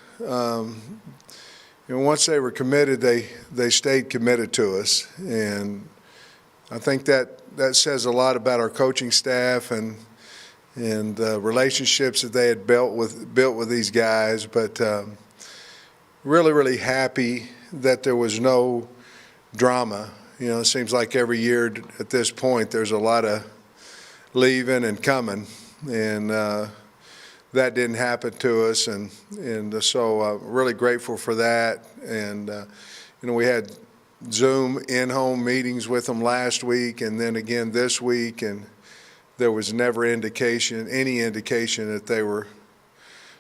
once they were committed, they stayed committed to us, and I think that says a lot about our coaching staff and relationships that they had built with these guys. But really, really happy that there was no drama. It seems like every year at this point there's a lot of leaving and coming, and that didn't happen to us, and so really grateful for that. And we had Zoom in-home meetings with them last week and then again this week, and there was never any indication that they were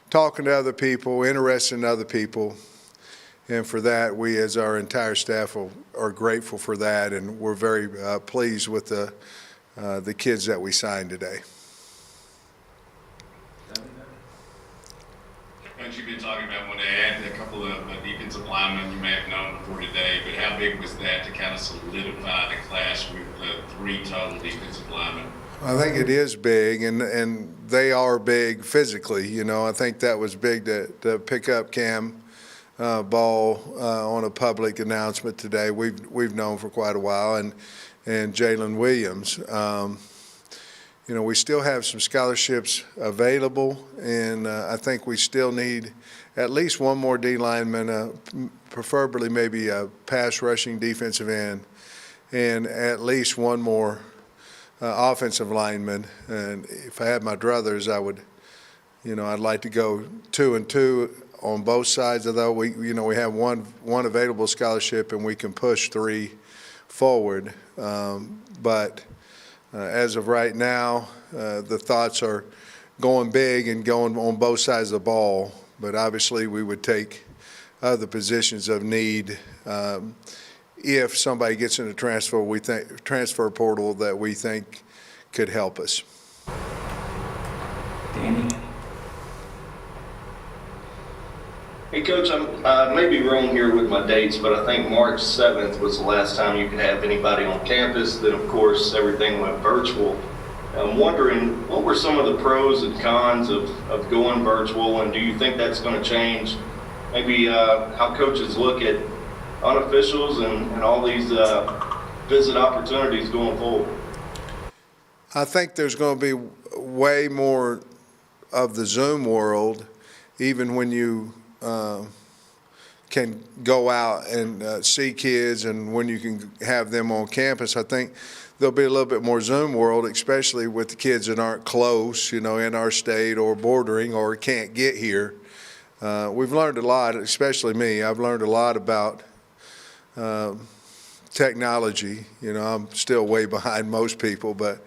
talking to other people, interested in other people. And for that, we as our entire staff are grateful for that, and we're very pleased with the kids that we signed today. Coach, you've been talking about when they added a couple of defensive linemen you may have known before today, but how big was that to kind of solidify the class with 3 total defensive linemen? I think it is big, and they are big physically. I think that was big to pick up Cam Ball on a public announcement today. We've known for quite a while, and Jalen Williams. We still have some scholarships available, and I think we still need at least one more D lineman, preferably maybe a pass rushing defensive end, and at least one more offensive lineman. And if I had my druthers, I would, I'd like to go 2 and 2 on both sides. Although we have one available scholarship and we can push 3 forward, but. As of right now, the thoughts are going big and going on both sides of the ball, but obviously we would take other positions of need if somebody gets in a transfer portal that we think could help us. Danny? Hey, Coach, I may be wrong here with my dates, but I think March 7th was the last time you could have anybody on campus. Then, of course, everything went virtual. I'm wondering, what were some of the pros and cons of going virtual, and do you think that's going to change maybe how coaches look at unofficials and all these visit opportunities going forward? I think there's going to be way more of the Zoom world, even when you can go out and see kids and when you can have them on campus. I think there'll be a little bit more Zoom world, especially with the kids that aren't close, in our state or bordering or can't get here. We've learned a lot, especially me. I've learned a lot about technology. I'm still way behind most people, but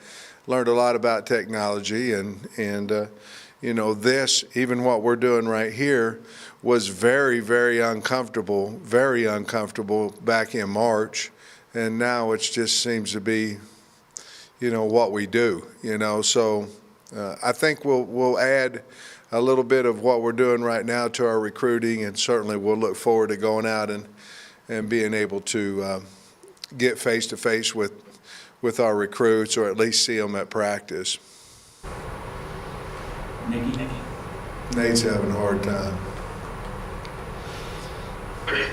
learned a lot about technology and this, even what we're doing right here, was very, very uncomfortable back in March. And now it just seems to be, what we do, So I think we'll add a little bit of what we're doing right now to our recruiting, and certainly we'll look forward to going out and being able to get face-to-face with our recruits, or at least see them at practice. Nikki? Nate's having a hard time.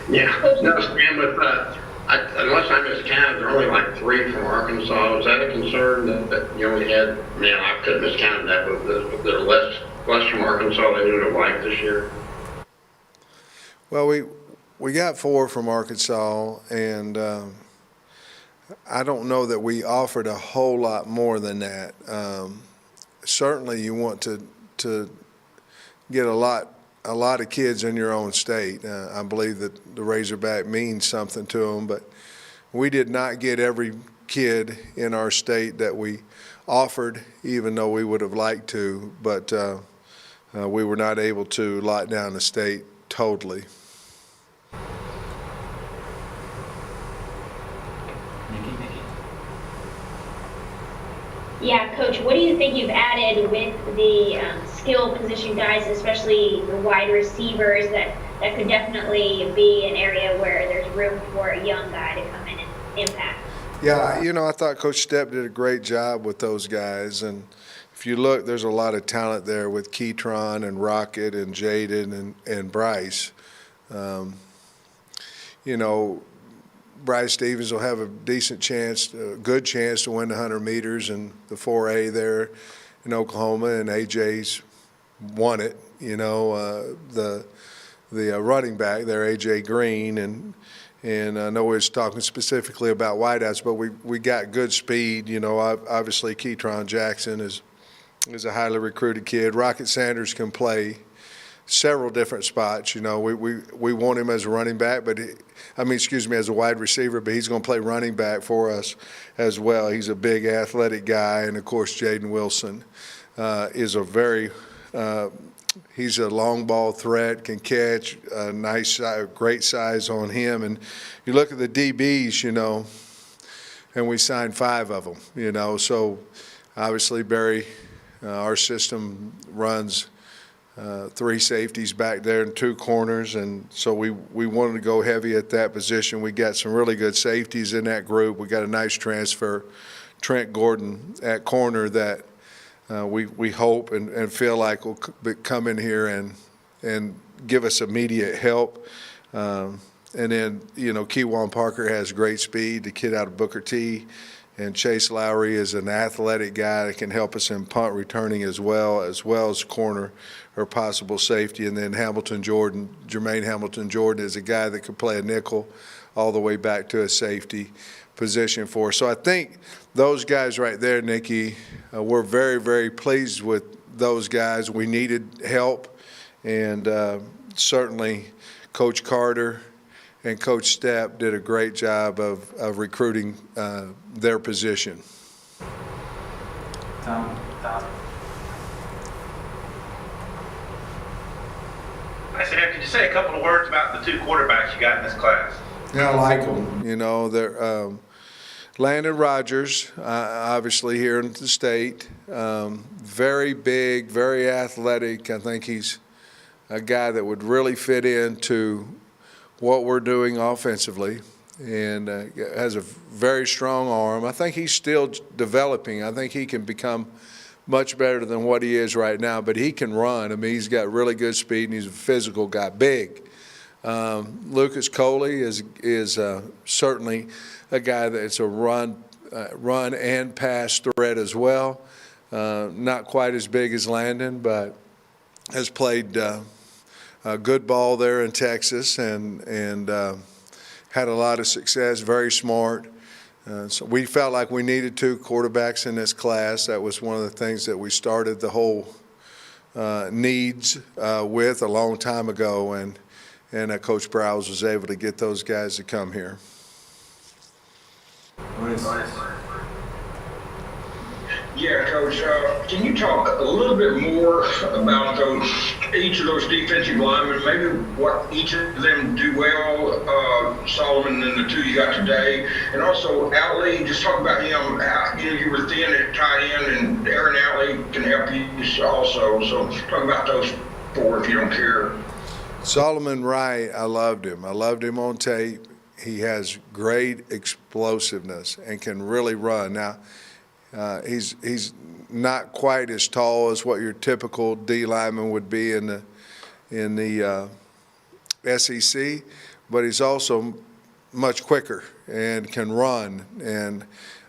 Yeah, no, and with unless I miscounted, there are only like 3 from Arkansas. Is that a concern that you only had? I could have miscounted that, but there are less from Arkansas than you would have liked this year. Well, we got 4 from Arkansas, and I don't know that we offered a whole lot more than that. Certainly, you want to get a lot of kids in your own state. I believe that the Razorback means something to them, but we did not get every kid in our state that we offered, even though we would have liked to, but we were not able to lock down the state totally. Yeah, Coach, what do you think you've added with the skill position guys, especially the wide receivers, that could definitely be an area where there's room for a young guy to come in and impact? Yeah, I thought Coach Stepp did a great job with those guys. And if you look, there's a lot of talent there with Keytron and Rocket and Jaden and Bryce. Bryce Stevens will have a decent chance, a good chance to win the 100 meters and the 4A there in Oklahoma, and AJ's won it. The running back there, AJ Green, and I know we was talking specifically about wideouts, but we got good speed. Obviously Keytron Jackson is a highly recruited kid. Rocket Sanders can play several different spots. We want him as a running back, as a wide receiver, but he's going to play running back for us as well. He's a big athletic guy, and of course Jaden Wilson is he's a long ball threat, can catch, great size on him. And you look at the DBs, and we signed 5 of them, so obviously Barry, our system runs 3 safeties back there and 2 corners, and so we wanted to go heavy at that position. We got some really good safeties in that group. We got a nice transfer, Trent Gordon at corner, that we hope and feel like will come in here and give us immediate help. And then, Keywan Parker has great speed, the kid out of Booker T. And Chase Lowry is an athletic guy that can help us in punt returning as well as corner or possible safety. And then Jermaine Hamilton Jordan is a guy that could play a nickel all the way back to a safety position for us. So I think those guys right there, Nikki, we're very, very pleased with those guys. We needed help, and certainly Coach Carter and Coach Stepp did a great job of recruiting their position. Tom? I said, could you say a couple of words about the two quarterbacks you got in this class? Yeah, I like them. You know, they're Landon Rogers, obviously here in the state, very big, very athletic. I think he's a guy that would really fit into what we're doing offensively, and has a very strong arm. I think he's still developing. I think he can become much better than what he is right now, but he can run. I mean, he's got really good speed, and he's a physical guy, big. Lucas Coley is certainly a guy that's a run and pass threat as well. Not quite as big as Landon, but has played a good ball there in Texas and had a lot of success, very smart. So we felt like we needed two quarterbacks in this class. That was one of the things that we started the whole needs with a long time ago, and Coach Browse was able to get those guys to come here. Yeah, Coach, can you talk a little bit more about each of those defensive linemen, maybe what each of them do well, Solomon and the two you got today, and also Hadley, just talk about him. You were thin at tight end, and Aaron Hadley can help you also, so talk about those four if you don't care. Solomon Wright, I loved him. I loved him on tape. He has great explosiveness and can really run. Now, he's not quite as tall as what your typical D lineman would be in the SEC, but he's also much quicker and can run. And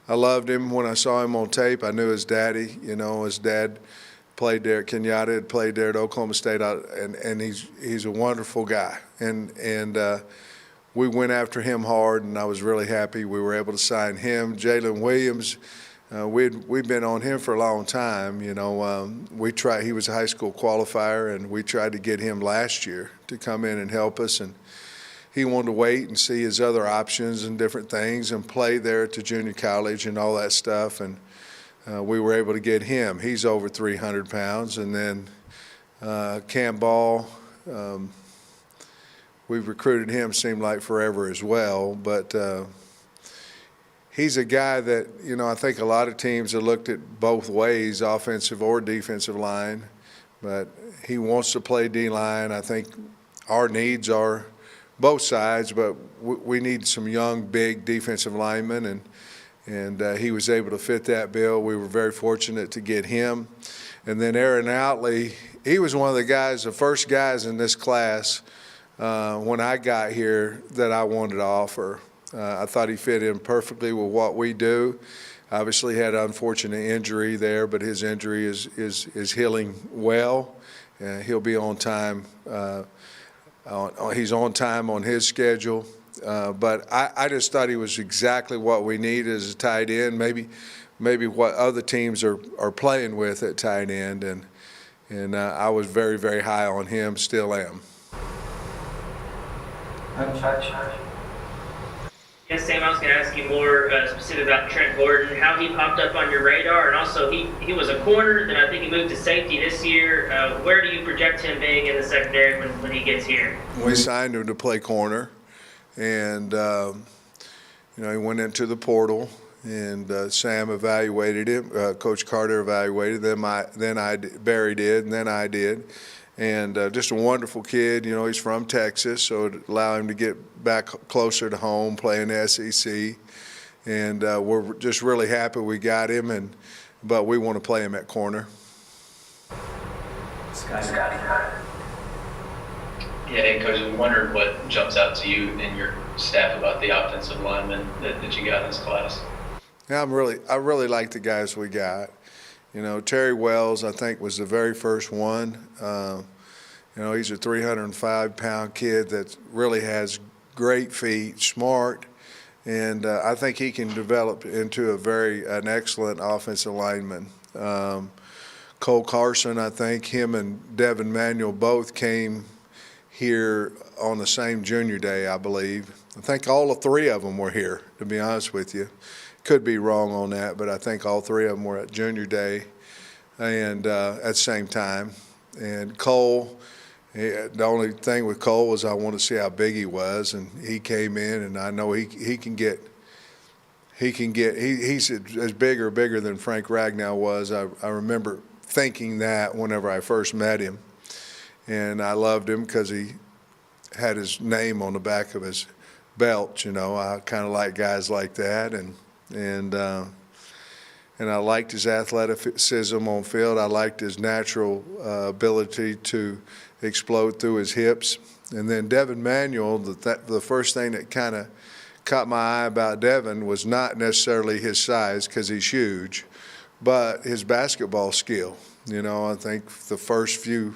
I loved him when I saw him on tape. I knew his daddy. You know, his dad played there. Kenyatta had played there at Oklahoma State, and he's a wonderful guy. And we went after him hard, and I was really happy we were able to sign him. Jalen Williams. We've been on him for a long time. You know, he was a high school qualifier, and we tried to get him last year to come in and help us. And he wanted to wait and see his other options and different things and play there at the junior college and all that stuff. And we were able to get him. He's over 300 pounds. And then Cam Ball, we've recruited him, seemed like forever as well. But he's a guy that, you know, I think a lot of teams have looked at both ways, offensive or defensive line, but he wants to play D-line. I think our needs are both sides, but we need some young, big defensive linemen, and he was able to fit that bill. We were very fortunate to get him. And then Aaron Outley, he was one of the first guys in this class when I got here that I wanted to offer. I thought he fit in perfectly with what we do. Obviously had an unfortunate injury there, but his injury is healing well. He'll be on time. He's on time on his schedule. But I just thought he was exactly what we need as a tight end, maybe what other teams are playing with at tight end. And I was very, very high on him, still am. Yes, Sam, I was going to ask you more specific about Trent Gordon, how he popped up on your radar, and also he was a corner, then I think he moved to safety this year. Where do you project him being in the secondary when he gets here? We signed him to play corner, and you know, he went into the portal, and Sam evaluated him. Coach Carter evaluated him. Barry did, and then I did. And just a wonderful kid. You know, he's from Texas, so it allowed him to get back closer to home, playing the SEC. And we're just really happy we got him, but we want to play him at corner. Yeah, hey, Coach, I wondered what jumps out to you and your staff about the offensive linemen that you got in this class. Yeah, I really like the guys we got. You know, Terry Wells, I think, was the very first one. You know, he's a 305-pound kid that really has great feet, smart, and I think he can develop into an excellent offensive lineman. Cole Carson, I think him and Devin Manuel both came here on the same junior day, I believe. I think all three of them were here, to be honest with you. Could be wrong on that, but I think all three of them were at junior day. and at the same time. And Cole, the only thing with Cole was I wanted to see how big he was, and he came in, and I know he can get. He's as bigger than Frank Ragnow was. I remember thinking that whenever I first met him, and I loved him because he had his name on the back of his belt. You know, I kind of like guys like that, and I liked his athleticism on field. I liked his natural ability to explode through his hips. And then Devin Manuel, the first thing that kind of caught my eye about Devin was not necessarily his size, because he's huge, but his basketball skill. You know, I think the first few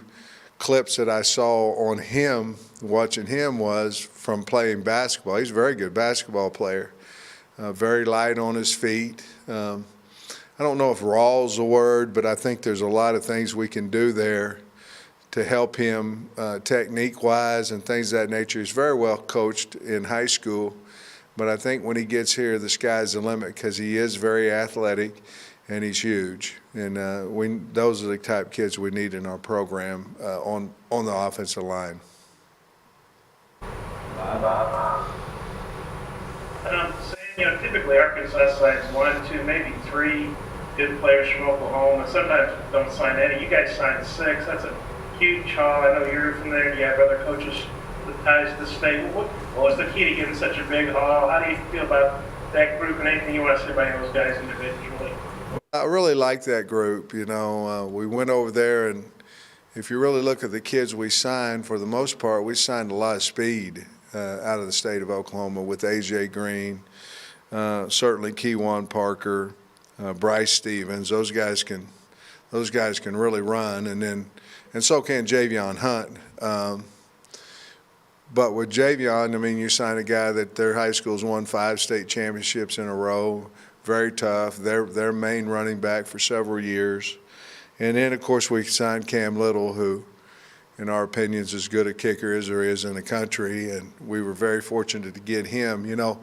clips that I saw on him, watching him, was from playing basketball. He's a very good basketball player, very light on his feet. I don't know if raw is the word, but I think there's a lot of things we can do there to help him technique-wise and things of that nature. He's very well coached in high school, but I think when he gets here, the sky's the limit, because he is very athletic and he's huge. And those are the type of kids we need in our program on the offensive line. Typically Arkansas signs 1, 2, maybe 3 good players from Oklahoma. Sometimes don't sign any. You guys signed 6. That's a huge haul. I know you're from there and you have other coaches with ties to the state. What was the key to getting such a big haul? How do you feel about that group, and anything you want to say about those guys individually? I really like that group. You know, we went over there, and if you really look at the kids we signed, for the most part, we signed a lot of speed out of the state of Oklahoma with A.J. Green, certainly Keywan Parker, Bryce Stevens. Those guys can really run, and so can Javion Hunt. But with Javion, I mean, you sign a guy that their high school's won 5 state championships in a row, very tough. Their main running back for several years. And then, of course, we signed Cam Little, who, in our opinion, is as good a kicker as there is in the country, and we were very fortunate to get him. You know,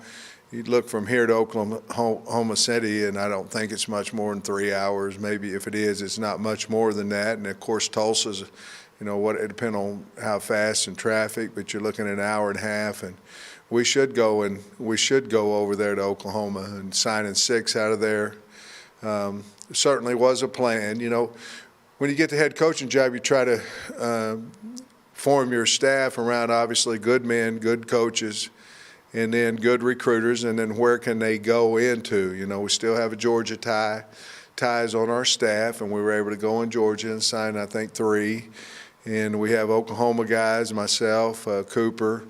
you look from here to Oklahoma City, and I don't think it's much more than 3 hours. Maybe if it is, it's not much more than that. And, of course, Tulsa's, you know, it depends on how fast and traffic, but you're looking at an hour and a half. And we should go over there to Oklahoma, and signing 6 out of there certainly was a plan. You know, when you get the head coaching job, you try to form your staff around, obviously, good men, good coaches, and then good recruiters, and then where can they go into? You know, we still have a Georgia ties on our staff, and we were able to go in Georgia and sign, I think, 3. And we have Oklahoma guys, myself, Cooper,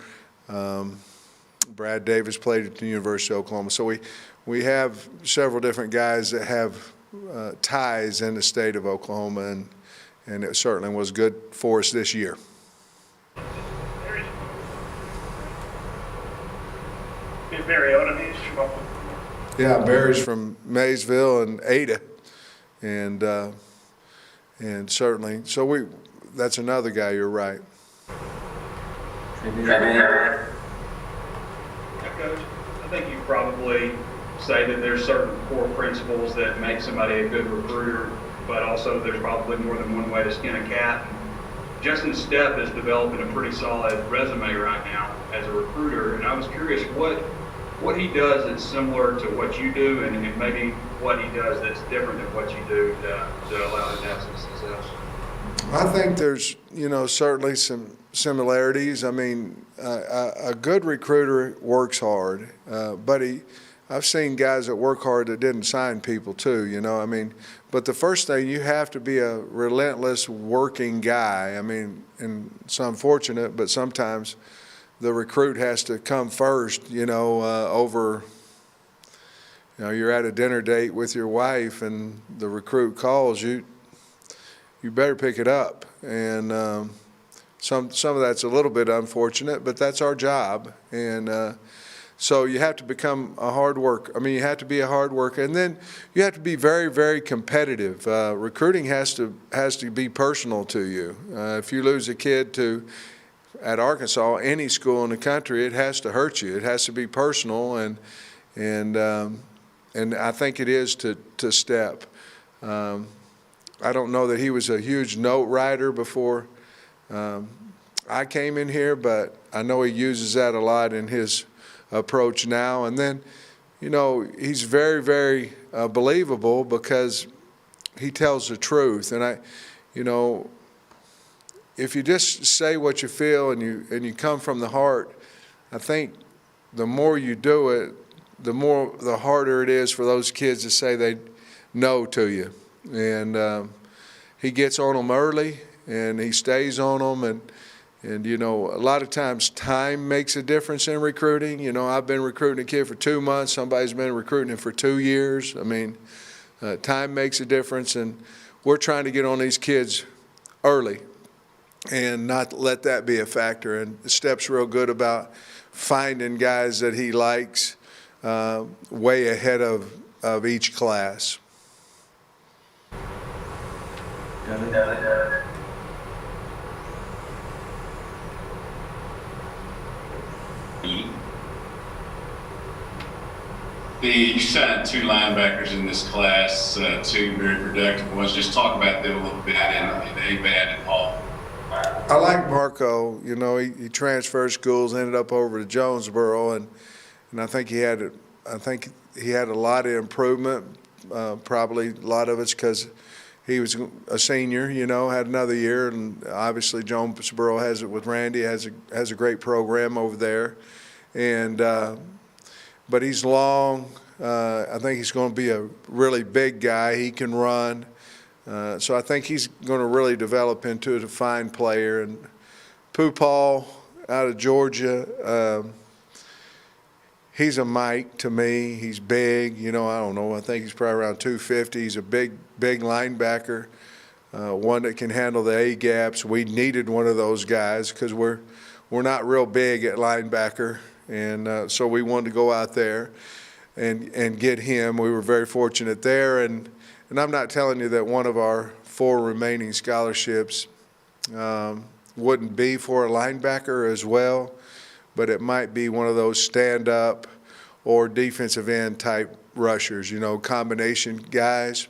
Brad Davis played at the University of Oklahoma. So we have several different guys that have ties in the state of Oklahoma, and it certainly was good for us this year. Yeah, Barry's from Maysville and Ada, and certainly, so that's another guy. You're right. Coach, I think you probably say that there's certain core principles that make somebody a good recruiter, but also there's probably more than one way to skin a cat. Justin Stepp is developing a pretty solid resume right now as a recruiter, and I was curious what he does that's similar to what you do, and maybe what he does that's different than what you do to allow him to have some success. I think there's, you know, certainly some similarities. I mean, a good recruiter works hard, but I've seen guys that work hard that didn't sign people too, you know. I mean, but the first thing, you have to be a relentless working guy. I mean, and it's unfortunate, but sometimes the recruit has to come first, you know, over, you know, you're at a dinner date with your wife and the recruit calls you, you better pick it up. And some of that's a little bit unfortunate, but that's our job. And so you have to become a hard worker. I mean, you have to be a hard worker, and then you have to be very, very competitive. Recruiting has to be personal to you. If you lose a kid at Arkansas, any school in the country, it has to hurt you. It has to be personal, and I think it is to Stepp. I don't know that he was a huge note writer before I came in here, but I know he uses that a lot in his approach now. And then, you know, he's very, very believable because he tells the truth. And you know, if you just say what you feel and you come from the heart, I think the more you do it, the harder it is for those kids to say they no to you. And he gets on them early, and he stays on them. And you know, a lot of times time makes a difference in recruiting. You know, I've been recruiting a kid for 2 months. Somebody's been recruiting him for 2 years. I mean, time makes a difference, and we're trying to get on these kids early and not let that be a factor. And Stepp's real good about finding guys that he likes way ahead of each class. You signed 2 linebackers in this class, 2 very productive ones. Just talk about them a little bit in A-Bad and Hall. I like Marco. You know, he transferred schools, ended up over to Jonesboro, and I think he had a lot of improvement. Probably a lot of it's because he was a senior. You know, had another year, and obviously Jonesboro has it with Randy. Has a great program over there, and but he's long. I think he's going to be a really big guy. He can run. So I think he's going to really develop into a defined player. And Paul out of Georgia, he's a Mike to me. He's big. You know, I don't know. I think he's probably around 250. He's a big linebacker, one that can handle the A-gaps. We needed one of those guys because we're not real big at linebacker. And so we wanted to go out there and get him. We were very fortunate there. And I'm not telling you that one of our 4 remaining scholarships wouldn't be for a linebacker as well, but it might be one of those stand-up or defensive end type rushers, you know, combination guys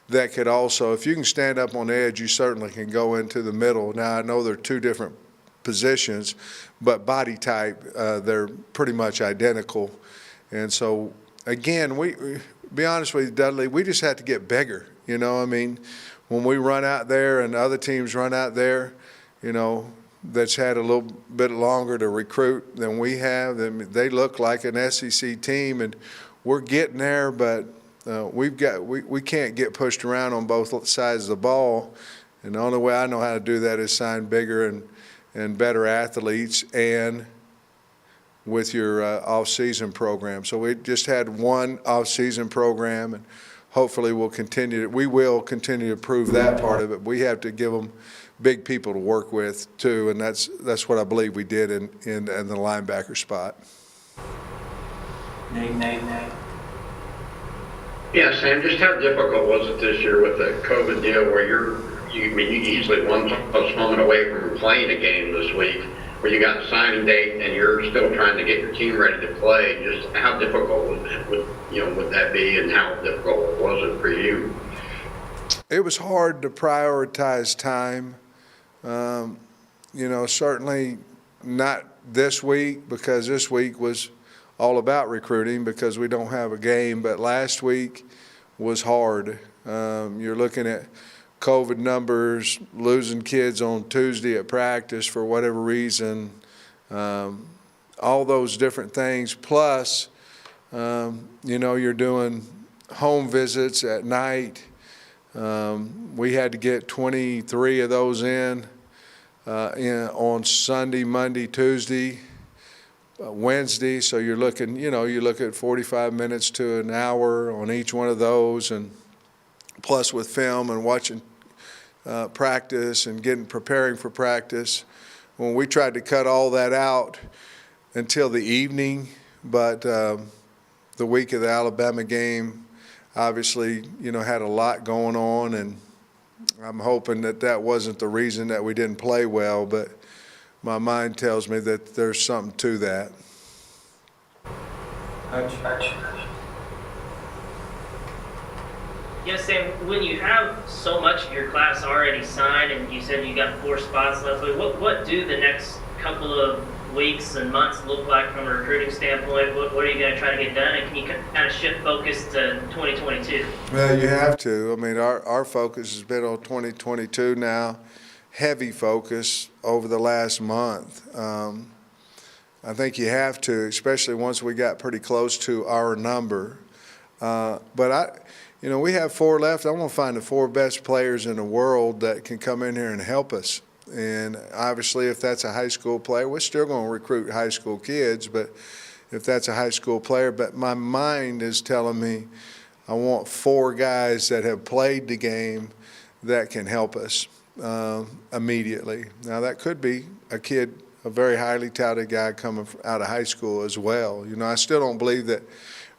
that could also, if you can stand up on the edge, you certainly can go into the middle. Now, I know they're 2 different positions, but body type, they're pretty much identical. And so, again, we be honest with you, Dudley, we just had to get bigger. You know, I mean, when we run out there and other teams run out there, you know, that's had a little bit longer to recruit than we have, they look like an SEC team, and we're getting there, but we can't get pushed around on both sides of the ball. And the only way I know how to do that is sign bigger and better athletes and with your off-season program. So we just had one off-season program, and hopefully we will continue to prove that part of it. We have to give them big people to work with too, and that's what I believe we did in the linebacker spot. Nate. Yeah, Sam, just how difficult was it this year with the COVID deal where you easily one postponement away from playing a game this week, where you got a signing date and you're still trying to get your team ready to play? Just how difficult would that be, and how difficult was it for you? It was hard to prioritize time. Certainly not this week, because this week was all about recruiting because we don't have a game. But last week was hard. You're looking at COVID numbers, losing kids on Tuesday at practice for whatever reason, all those different things. Plus, you're doing home visits at night. We had to get 23 of those in on Sunday, Monday, Tuesday, Wednesday. So you look at 45 minutes to an hour on each one of those, and plus with film and watching practice and preparing for practice. When we tried to cut all that out until the evening, but the week of the Alabama game, obviously, had a lot going on, and I'm hoping that wasn't the reason that we didn't play well, but my mind tells me that there's something to that. Yes, Sam, when you have so much of your class already signed and you said you got 4 spots left, what do the next couple of weeks and months look like from a recruiting standpoint? What are you going to try to get done? And can you kind of shift focus to 2022? Well, you have to. I mean, our focus has been on 2022 now, heavy focus over the last month. I think you have to, especially once we got pretty close to our number. But we have 4 left. I want to find the 4 best players in the world that can come in here and help us. And obviously, if that's a high school player, we're still going to recruit high school kids. But if that's a high school player, but my mind is telling me I want 4 guys that have played the game that can help us immediately. Now, that could be a kid, a very highly touted guy coming out of high school as well. I still don't believe that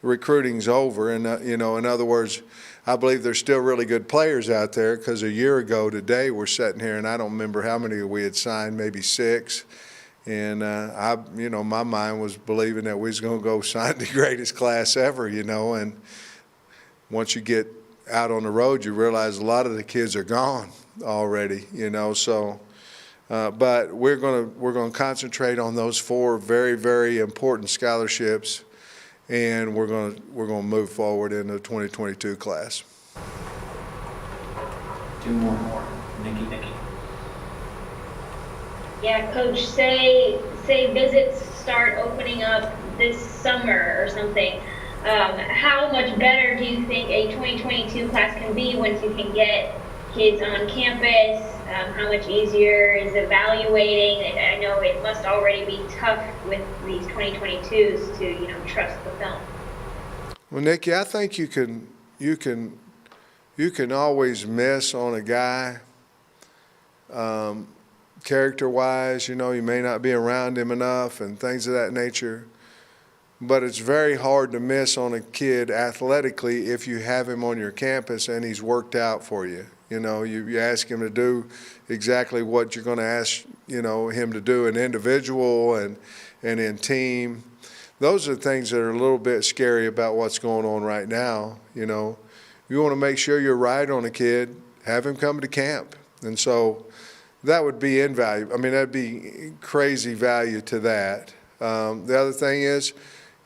recruiting's over. And, in other words, I believe there's still really good players out there, because a year ago today we're sitting here and I don't remember how many we had signed, maybe 6. And my mind was believing that we was going to go sign the greatest class ever, and once you get out on the road, you realize a lot of the kids are gone already, so. But we're going to concentrate on those 4 very, very important scholarships, and we're going to move forward in the 2022 class. 2 more. Nikki. Yeah, Coach, say visits start opening up this summer or something. How much better do you think a 2022 class can be once you can get kids on campus? How much easier is evaluating? I know it must already be tough with these 2022s to, trust the film. Well, Nikki, I think you can always miss on a guy, character-wise. You may not be around him enough and things of that nature. But it's very hard to miss on a kid athletically if you have him on your campus and he's worked out for you. You ask him to do exactly what you're going to ask, him to do in individual and in team. Those are things that are a little bit scary about what's going on right now. You want to make sure you're right on a kid, have him come to camp. And so that would be invaluable. I mean, that'd be crazy value to that. The other thing is,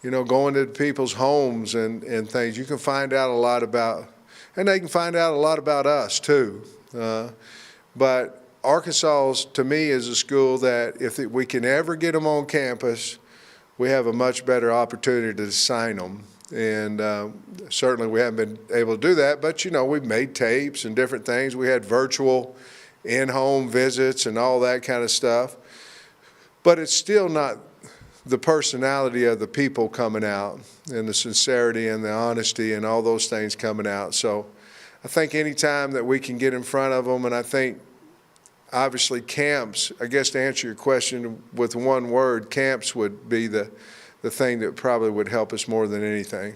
going to people's homes and things, you can find out a lot about, and they can find out a lot about us too. But Arkansas, to me, is a school that if we can ever get them on campus, we have a much better opportunity to sign them. And certainly we haven't been able to do that, but we've made tapes and different things. We had virtual in-home visits and all that kind of stuff. But it's still not the personality of the people coming out, and the sincerity and the honesty and all those things coming out. So I think any time that we can get in front of them, and I think obviously camps, I guess to answer your question with one word, camps would be the thing that probably would help us more than anything.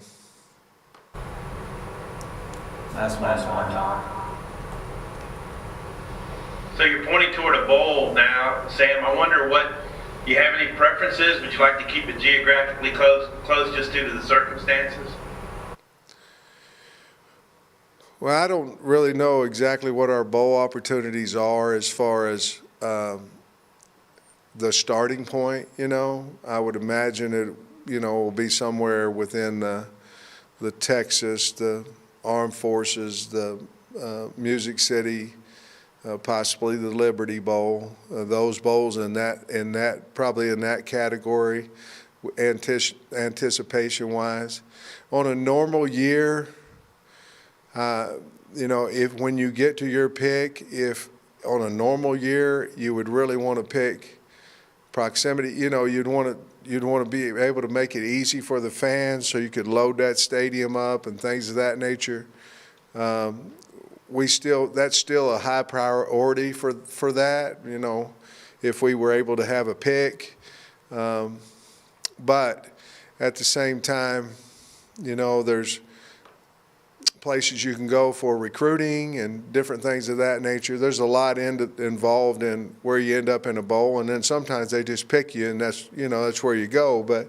Last one, John. So you're pointing toward a bowl now, Sam. I wonder do you have any preferences? Would you like to keep it geographically close just due to the circumstances? Well, I don't really know exactly what our bowl opportunities are as far as the starting point. I would imagine it, will be somewhere within the Texas, the Armed Forces, the Music City, possibly the Liberty Bowl. Those bowls in that probably in that category, anticipation-wise. On a normal year, if when you get to your pick, if on a normal year you would really want to pick proximity, you'd want to be able to make it easy for the fans so you could load that stadium up and things of that nature. That's still a high priority for that, if we were able to have a pick. But at the same time, there's places you can go for recruiting and different things of that nature. There's a lot involved in where you end up in a bowl, and then sometimes they just pick you, and that's where you go. But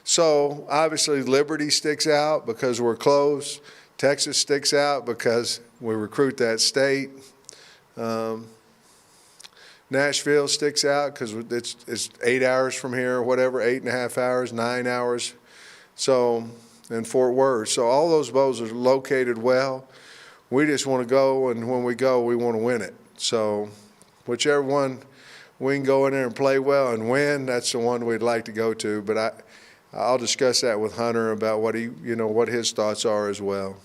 so obviously Liberty sticks out because we're close. Texas sticks out because we recruit that state. Nashville sticks out because it's 8 hours from here, or whatever, 8.5 hours, 9 hours. So, and Fort Worth. So all those bowls are located well. We just want to go, and when we go, we want to win it. So whichever one we can go in there and play well and win, that's the one we'd like to go to. But I'll discuss that with Hunter about what what his thoughts are as well.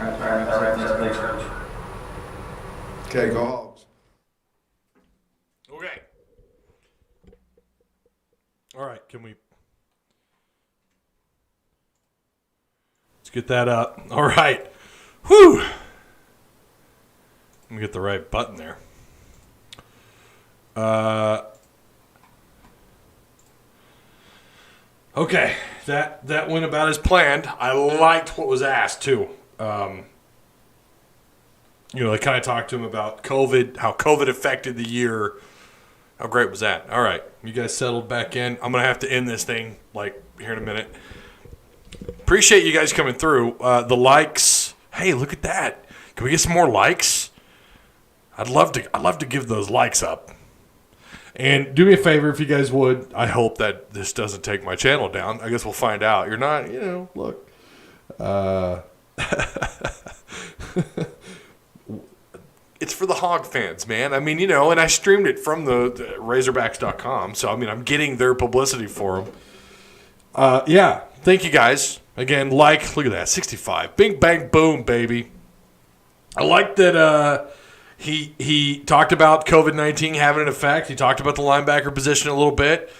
All right. Okay, go Hawks. Okay. All right, let's get that up. All right. Whew. Let me get the right button there. Okay, that went about as planned. I liked what was asked too. I kind of talked to him about COVID, how COVID affected the year. How great was that? All right, you guys settled back in. I'm gonna have to end this thing here in a minute. Appreciate you guys coming through. The likes. Hey, look at that. Can we get some more likes? I'd love to give those likes up. And do me a favor if you guys would. I hope that this doesn't take my channel down. I guess we'll find out. You're not, look. It's for the Hog fans, man. I mean, and I streamed it from the Razorbacks.com. So, I mean, I'm getting their publicity for them. Yeah, thank you guys. Again, look at that, 65. Bing, bang, boom, baby. I like that he talked about COVID-19 having an effect. He talked about the linebacker position a little bit.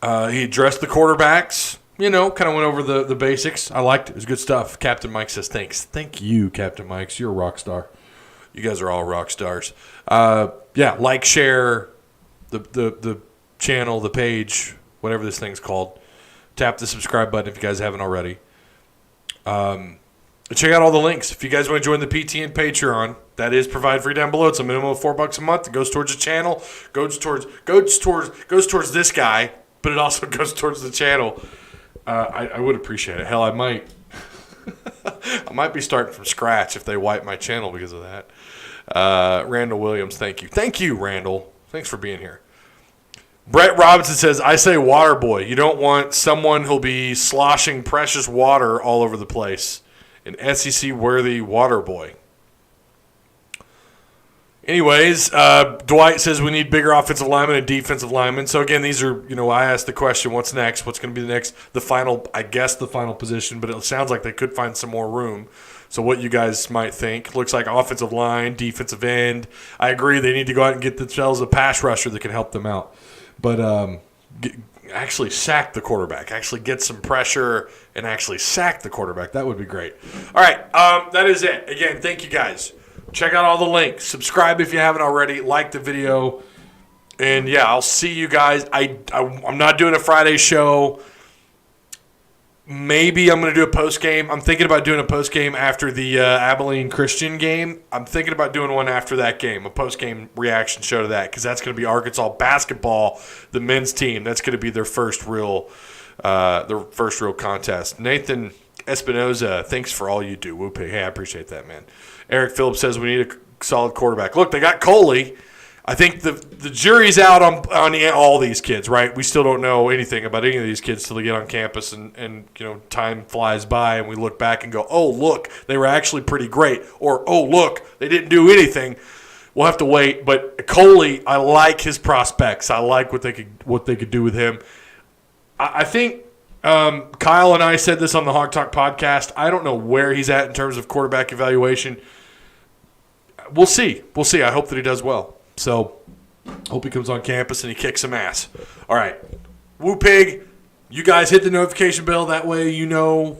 He addressed the quarterbacks. Kind of went over the basics. I liked it. It was good stuff. Captain Mike says thanks. Thank you, Captain Mike. You're a rock star. You guys are all rock stars. Yeah, share the channel, the page, whatever this thing's called. Tap the subscribe button if you guys haven't already. Check out all the links. If you guys want to join the PT and Patreon, that is provided for you down below. It's a minimum of $4 a month. It goes towards the channel, goes towards this guy, but it also goes towards the channel. I would appreciate it. Hell, I might be starting from scratch if they wipe my channel because of that. Randall Williams, thank you. Thank you, Randall. Thanks for being here. Brett Robinson says, I say water boy. You don't want someone who'll be sloshing precious water all over the place. An SEC-worthy water boy. Anyways, Dwight says we need bigger offensive linemen and defensive linemen. So, again, these are, I asked the question, what's next? What's going to be the next, the final position, but it sounds like they could find some more room. So what you guys might think. Looks like offensive line, defensive end. I agree they need to go out and get themselves a pass rusher that can help them out. But actually sack the quarterback. Actually get some pressure and actually sack the quarterback. That would be great. All right, that is it. Again, thank you guys. Check out all the links. Subscribe if you haven't already. Like the video. And, yeah, I'll see you guys. I'm not doing a Friday show. Maybe I'm going to do a post-game. I'm thinking about doing a post-game after the Abilene Christian game. I'm thinking about doing one after that game, a post-game reaction show to that, because that's going to be Arkansas basketball, the men's team. That's going to be their first real contest. Nathan Espinoza, thanks for all you do. Whoopee. Hey, I appreciate that, man. Eric Phillips says we need a solid quarterback. Look, they got Coley. I think the jury's out on all these kids, right? We still don't know anything about any of these kids till they get on campus and time flies by and we look back and go, oh, look, they were actually pretty great. Or, oh, look, they didn't do anything. We'll have to wait. But Coley, I like his prospects. I like what they could do with him. I think Kyle and I said this on the Hawk Talk podcast. I don't know where he's at in terms of quarterback evaluation. We'll see. I hope that he does well. So, hope he comes on campus and he kicks some ass. All right. Woo Pig, you guys hit the notification bell. That way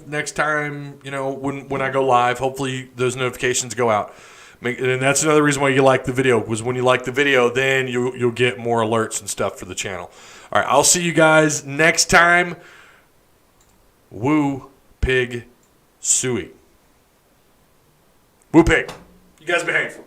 next time, when I go live, hopefully those notifications go out. And that's another reason why you like the video, was when you like the video, then you'll get more alerts and stuff for the channel. All right. I'll see you guys next time. Woo Pig Suey. Woo Pig. You guys behave.